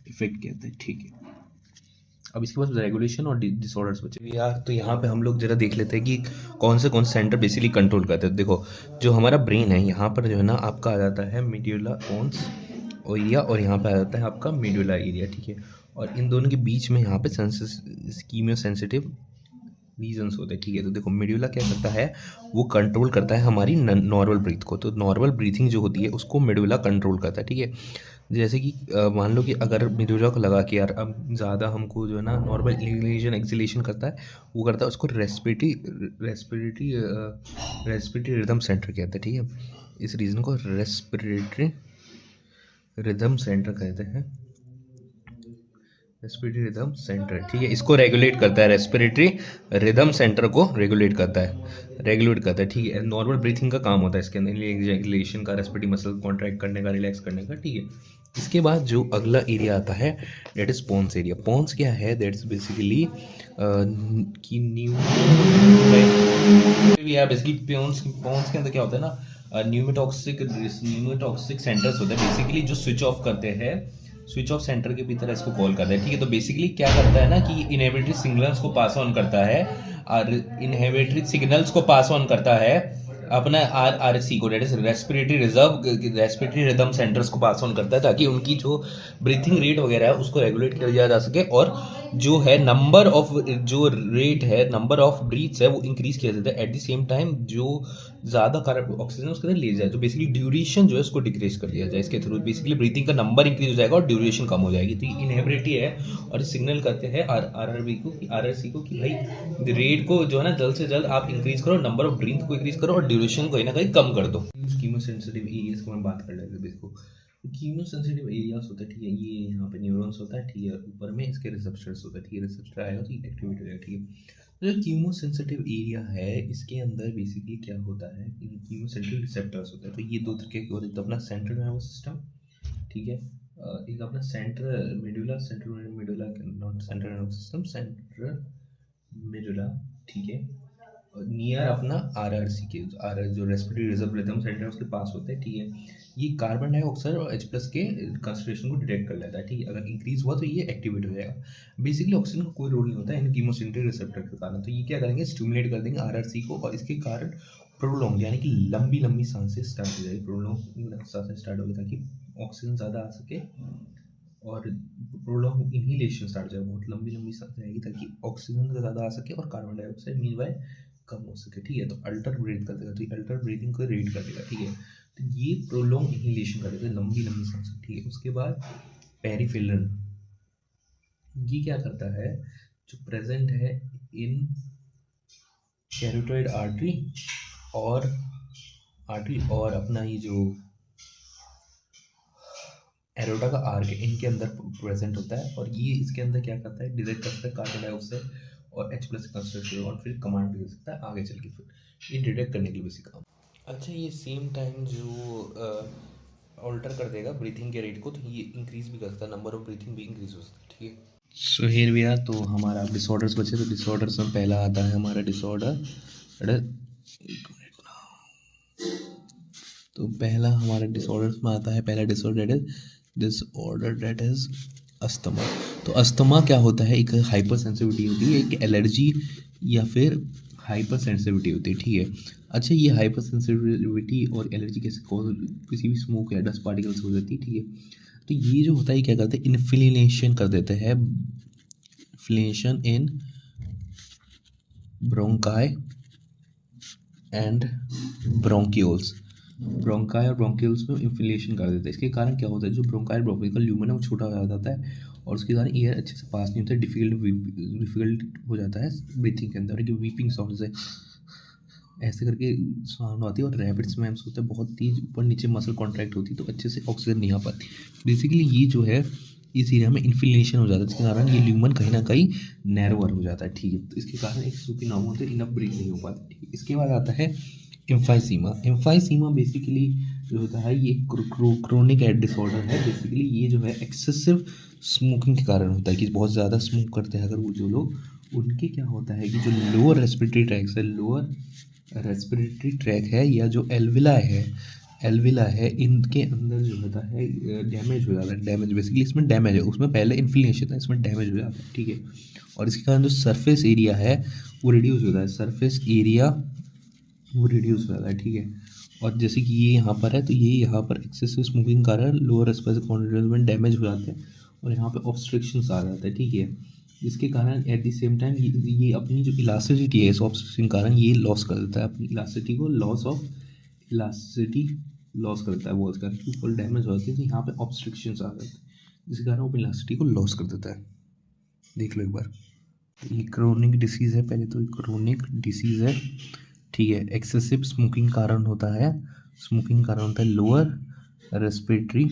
इफेक्ट कहते हैं, ठीक है। अब इसके पास रेगुलेशन और डिसऑर्डर्स बचे यार, तो यहाँ पे हम लोग जरा देख लेते हैं कि कौन से सेंटर बेसिकली कंट्रोल करते हैं। देखो जो हमारा ब्रेन है यहाँ पर जो है ना आपका आ जाता है मीड्यूला पोन्स एरिया, और यहाँ पे आ जाता है आपका मीड्यूला एरिया, ठीक है। और इन दोनों के बीच में यहाँ पे कीमियोसेंसिटिव रीजन्स होते हैं, ठीक है। तो देखो मीड्यूला क्या करता है, वो कंट्रोल करता है हमारी नॉर्मल ब्रीथ को, तो नॉर्मल ब्रीथिंग जो होती है उसको मीड्यूला कंट्रोल करता है, ठीक है। जैसे कि मान लो कि अगर मीड्यूला को लगा कि यार अब ज़्यादा हमको जो है ना नॉर्मल इनहेलेशन एक्सहेलेशन करता है, वो करता है उसको रेस्पिरेटरी रिदम सेंटर कहते हैं, ठीक है। इस रीजन को रेस्पिरेटरी रिदम सेंटर कहते हैं, रेस्पिरेटरी रिदम सेंटर, ठीक है। इसको रेगुलेट करता है, रेस्पिरेटरी रिदम सेंटर को रेगुलेट करता है, ठीक है। नॉर्मल ब्रीथिंग का काम होता है इसके अंदर, एक्सहेलेशन का, रेस्पिरेटरी मसल कॉन्ट्रैक्ट करने का, रिलैक्स करने का, ठीक है। इसके बाद जो अगला एरिया आता है that is pons area. Pons क्या है, दैट इज बेसिकली कि पोन्स के अंदर क्या होता है ना, न्यूमेटॉक्सिक सेंटर्स होते हैं बेसिकली, जो स्विच ऑफ करते हैं, स्विच ऑफ सेंटर के भीतर इसको कॉल करते हैं, ठीक है। तो बेसिकली क्या करता है ना कि इनहिबिटरी सिग्नल्स को पास ऑन करता है, और इनहिबिटरी सिग्नल्स को पास ऑन करता है अपना RRC को, that is respiratory rhythm centers को पास ऑन करता है, ताकि उनकी जो ब्रीथिंग रेट वगैरह है उसको रेगुलेट किया जा सके, और जो है नंबर ऑफ ब्रीथ्स है वो इंक्रीज किया जाता है, एट द सेम टाइम जो ज़्यादा कार्बन ऑक्सीजन उसके अंदर ले जाए, तो बेसिकली ड्यूरेशन जो है उसको डिक्रीज कर दिया जाए इसके थ्रू, बेसिकली ब्रीथिंग का नंबर इंक्रीज हो जाएगा और ड्यूरेशन कम हो जाएगी। तो ये इनहिबिटरी है, और सिग्नल करते हैं RRC को कि भाई रेट को जो है ना जल्द से जल्द आप इंक्रीज करो, नंबर ऑफ ब्रीथ को इंक्रीज करो, और ड्यूरेशन को कहीं ना कहीं कम कर दो। कीमोसेंसिटिव एरियाज को मैं बात कर लेते हैं। देखो कीमोसेंसिटिव एरियाज होता है, ठीक है, ये यहाँ पे न्यूरॉन्स होता है, ठीक है, ऊपर में इसके रिसेप्टर्स होता है, ठीक है, रिसेप्टर आएगा तो ये एक्टिवेट हो जाएगा, ठीक है। तो जो कीमोसेंसिटिव एरिया है इसके अंदर बेसिकली क्या होता है, कीमोसेंसिटिव रिसेप्टर्स होते हैं। तो ये दो तरीके के होते हैं, तो अपना सेंट्रल नर्वस सिस्टम, ठीक है, एक अपना central medulla, not central nervous system, central medulla, ठीक है, नियर अपना RRC के, जो रेस्पिरेटरी रिदम सेंटर है उसके पास होता है, ठीक है। ये कार्बन डाइऑक्साइड और H प्लस के कंसंट्रेशन को डिटेक्ट कर लेता है, ठीक है। अगर इंक्रीज हुआ तो ये एक्टिवेट हो जाएगा। बेसिकली ऑक्सीजन का कोई रोल नहीं होता है इन कीमोसेंट्रिक रिसेप्टर के कारण, तो ये क्या करेंगे, स्टिमुलेट कर देंगे RRC को, और इसके कारण प्रोलॉन्ग यानी कि लंबी सांसें स्टार्ट हो जाएगी, प्रोलॉन्ग सांसें स्टार्ट होगी, ताकि ऑक्सीजन ज़्यादा आ सके, और प्रोलॉन्ग इनहेलेशन स्टार्ट हो जाएगा, बहुत लंबी सांसें आएगी ताकि ऑक्सीजन ज़्यादा आ सके और कार्बन डाइऑक्साइड मीनवाइल कम हो सके, ठीक है। तो अल्टर ब्रीथ कर देगा, तो ये अल्टर ब्रीथिंग को रेट कर देगा, ठीक है। तो ये प्रोलॉन्ग इनहेलेशन कर देगा, लंबी सांसें, ठीक है। उसके बाद पेरिफेरल ये क्या करता है, जो प्रेजेंट है इन कैरोटिड और अपना ये जो एरोटा का आर्क है, इनके अंदर प्रेजेंट होता है, और ये इसके अंदर क्या करता है, डिटेक्ट कर सकता है कार्बन डाइऑक्साइड और H प्लस कंसंट्रेशन, और फिर कमांड दे सकता है आगे चल के, फिर ये डिटेक्ट करने के लिए बेसिक काम। अच्छा, ये सेम टाइम जो ऑल्टर कर देगा ब्रीथिंग के रेट को, तो ये इंक्रीज भी कर सकता है, नंबर ऑफ ब्रीथिंग भी इंक्रीज हो सकता है, ठीक है। सो हियर वी आर, तो हमारा डिसऑर्डर्स बचे, तो डिसऑर्डर्स में पहला आता है हमारा डिसऑर्डर, तो पहला हमारे डिसऑर्डर्स में आता है, पहला डिसऑर्डर दैट इज अस्थमा। तो अस्थमा क्या होता है, एक हाइपर सेंसिटिविटी होती है, एक एलर्जी या फिर हाइपर सेंसिटिविटी होती है, ठीक है। अच्छा, ये हाइपर सेंसिटिविटी और एलर्जी कैसे किसी भी स्मोक या डस्ट पार्टिकल्स हो जाती है, ठीक है। तो ये जो होता है क्या करते हैं, इन्फ्लेमेशन कर देते हैं, inflammation in bronchi and bronchioles, bronchi और ब्रोंक्यूल्स में इन्फ्लेमेशन कर देता है। इसके कारण क्या होता है, जो ब्रोंकाई ब्रोंकियल ल्यूमन है वो छोटा हो जाता है, और उसके कारण एयर अच्छे से पास नहीं होता है, डिफिकल्ट हो जाता है ब्रीथिंग के अंदर, वीपिंग साउंड से ऐसे करके साउंड आती है, और रैपिड स्पैम्स होता है, बहुत तेज ऊपर नीचे मसल कॉन्ट्रैक्ट होती है, तो अच्छे से ऑक्सीजन नहीं आ पाती। बेसिकली ये जो है, इस एरिया में इन्फ्लेमेशन हो जाता है, जिसके कारण ये ल्यूमन कहीं ना कहीं नैरोअर हो जाता है, ठीक है। तो इसके कारण एक सुपीनोम होते हैं, इनफ ब्रीथ नहीं हो पाती, ठीक है। इसके बाद आता है एम्फाइसीमा। एम्फाइसीमा बेसिकली जो होता है, ये क्रोनिक डिसऑर्डर है। बेसिकली ये जो है एक्सेसिव स्मोकिंग के कारण होता है, कि बहुत ज़्यादा स्मोक करते हैं अगर वो जो लोग, उनके क्या होता है कि जो लोअर रेस्पिरेटरी ट्रैक है या जो एल्विला है, इनके अंदर जो होता है डैमेज हो जाता है, डैमेज बेसिकली इसमें डैमेज है, उसमें पहले इन्फ्लेमेशन था, इसमें डैमेज हो जाता है, ठीक है। और इसके कारण जो सरफेस एरिया है वो रिड्यूस हो जाता है, सरफेस एरिया वो रिड्यूस हो जाता है, ठीक है। और जैसे कि ये यहाँ पर है, तो ये यहाँ पर एक्सेसिव स्मोकिंग कारण लोअर रेस्पिरेटरी कॉन्ट्रैक्शन में डैमेज हो जाते हैं, और यहाँ पे ऑब्स्ट्रक्शंस आ जाता है, ठीक है। जिसके कारण एट द सेम टाइम ये अपनी जो इलास्टिसिटी है, इस ऑब्स्ट्रक्शन के कारण ये लॉस कर देता है अपनी इलास्टिसिटी को, इलास्टिसिटी लॉस कर देता है, वो उसका फुल डैमेज हो जाती है, तो यहाँ पे ऑब्स्ट्रक्शंस आ जाते हैं, जिसके कारण वो अपनी इलास्टिसिटी को लॉस कर देता है। देख लो एक बार, ये क्रोनिक डिसीज़ है, पहले तो क्रोनिक डिसीज़ है, ठीक है। एक्सेसिव स्मोकिंग कारण होता है, लोअर रेस्पिरेटरी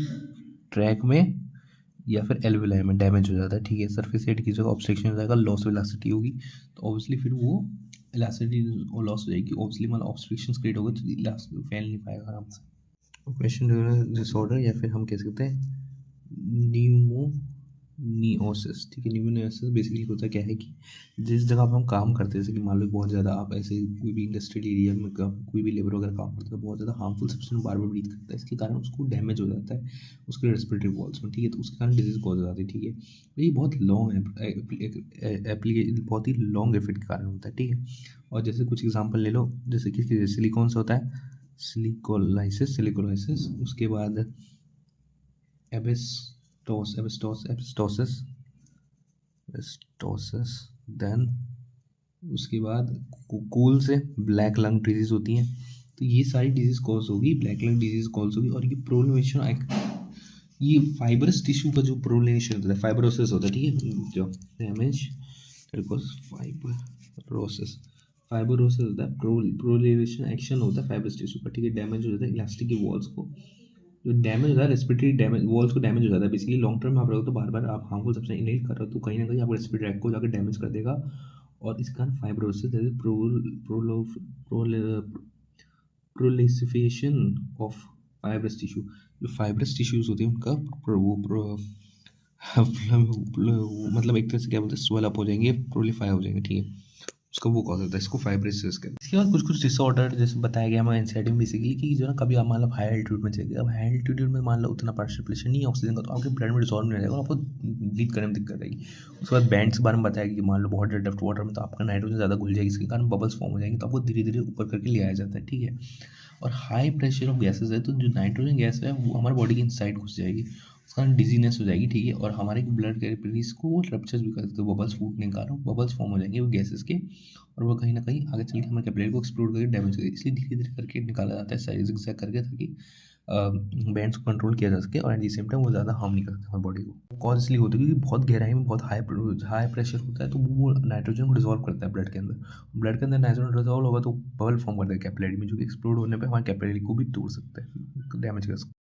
ट्रैक में या फिर एल्विलाई में डैमेज हो जाता है, ठीक है। सरफेस एरिया की जगह ऑब्स्ट्रक्शन हो जाएगा, लॉस ऑफ इलास्टिसिटी होगी, तो ऑब्वियसली फिर वो इलास्टिसिटी लॉस हो जाएगी, ऑब्वियसली मतलब ऑब्स्ट्रक्शन क्रिएट होगा, तो इलास्टिक फैल नहीं पाएगा आराम से। क्वेश्चन डिसऑर्डर, या फिर हम कह सकते हैं न्यूमोनियोसिस, ठीक है। न्यूमोनियोसिस बेसिकली होता क्या है कि जिस जगह पर हम काम करते हैं, जैसे कि मान लो बहुत ज़्यादा आप ऐसे कोई भी इंडस्ट्रियल एरिया में कोई भी लेबर वगैरह काम करता है, बहुत ज़्यादा हार्मफुल सब्सटेंस बार बार ब्रीथ करता है, इसके कारण उसको डैमेज हो जाता है उसके रेस्पिरेटरी वॉल्स में, ठीक है। तो उसके कारण डिजीज कॉज हो जाती है, ठीक है। तो ये बहुत लॉन्ग एप्लीकेशन, बहुत ही लॉन्ग इफेक्ट के कारण होता है, ठीक है। और जैसे कुछ एग्जाम्पल ले लो, जैसे कि सिलिकॉन से होता है सिलिकोलाइसिस, उसके बाद एबिस्टोसिस, देन उसके बाद कूल से ब्लैक लंग डिजीज़ होती हैं, तो ये सारी डिजीज़ कॉज होगी, ब्लैक लंग डिजीज़ कॉज होगी। और ये प्रोलिफरेशन, ये फाइबरस टिश्यू का जो प्रोलिफरेशन होता है, फाइब्रोसिस होता है, ठीक है, जो डैमेज फाइब्रोसिस होता है, प्रोलिफरेशन एक्शन होता है फाइबरस टिश्यू का, ठीक है। डैमेज हो जाता है इलास्टिक की वॉल्स को, जो डैमेज होता है रेस्पिरेटरी डैमेज, वॉल्स को डैमेज हो जाता है। बेसिकली लॉन्ग टर्म में आप रहो तो बार बार आप हार्मफुल सब्सटेंस इनहेल कर रहे हो, तो कहीं ना कहीं आप रेस्पिरेटरी ट्रैक्ट को जाकर डैमेज कर देगा, और इस कारण fibrosis proliferation of fibrous tissue, जो फाइब्रस टिश्यूज होते हैं उनका मतलब एक तरह से क्या बोलते हैं, स्वेल अप हो जाएंगे, प्रोलिफाई हो जाएंगे, ठीक है। उसका वो कॉज होता है, इसको फाइब्रोसिस कहते हैं। इसके बाद कुछ डिसऑर्डर जैसे बताया गया हमारे एनसीईआरटी में, बेसिकली कि जो ना कभी आप मान लो हाई एल्टीट्यूड में चले गए, अब हाई एल्टीट्यूड में मान लो उतना पार्टिसिपेशन नहीं है ऑक्सीजन का, तो आपके ब्लड में डिसॉल्व नहीं हो जाएगा और आपको ब्रीथ करने में दिक्कत आएगी। उसके बाद बैंड्स के बारे में बताया कि मान लो बहुत डेप्थ वाटर में, तो आपका नाइट्रोजन ज़्यादा घुल जाएगी, इसके कारण बबल्स फॉर्म हो जाएंगे, तो आपको धीरे धीरे ऊपर करके ले आया जाता है, ठीक है। और हाई प्रेशर ऑफ गैसेज है, तो जो नाइट्रोजन गैस है वो हमारे बॉडी के इनसाइड घुस जाएगी, उसका डिजीनेस हो जाएगी, ठीक है। और हमारे ब्लड कैपिलरीज को वो रप्चर्स भी कर सकते हैं, बबल्स फूटने के कारण बबल्स फॉर्म हो जाएंगे वो गैसेस के, और वो कहीं ना कहीं आगे चल के हमारे कैपिलरी को एक्सप्लोड करके डैमेज करेगी, इसलिए धीरे धीरे करके निकाला जाता है साइड जिगजैग करके, ताकि बैंड्स को कंट्रोल किया जा सके और एट द सेम टाइम वो ज़्यादा हार्म नहीं करते हमारी बॉडी को। कॉज इसलिए होती है क्योंकि बहुत गहराई में बहुत हाई प्रेशर होता है, तो वो नाइट्रोजन को डिसॉल्व करता है ब्लड के अंदर। ब्लड के अंदर नाइट्रोजन डिसॉल्व होगा तो बबल फॉर्म करता है कैपिलरी में, जो कि एक्सप्लोड होने पे हमारे कैपिलरी को भी तोड़ सकता है, डैमेज कर सकता है।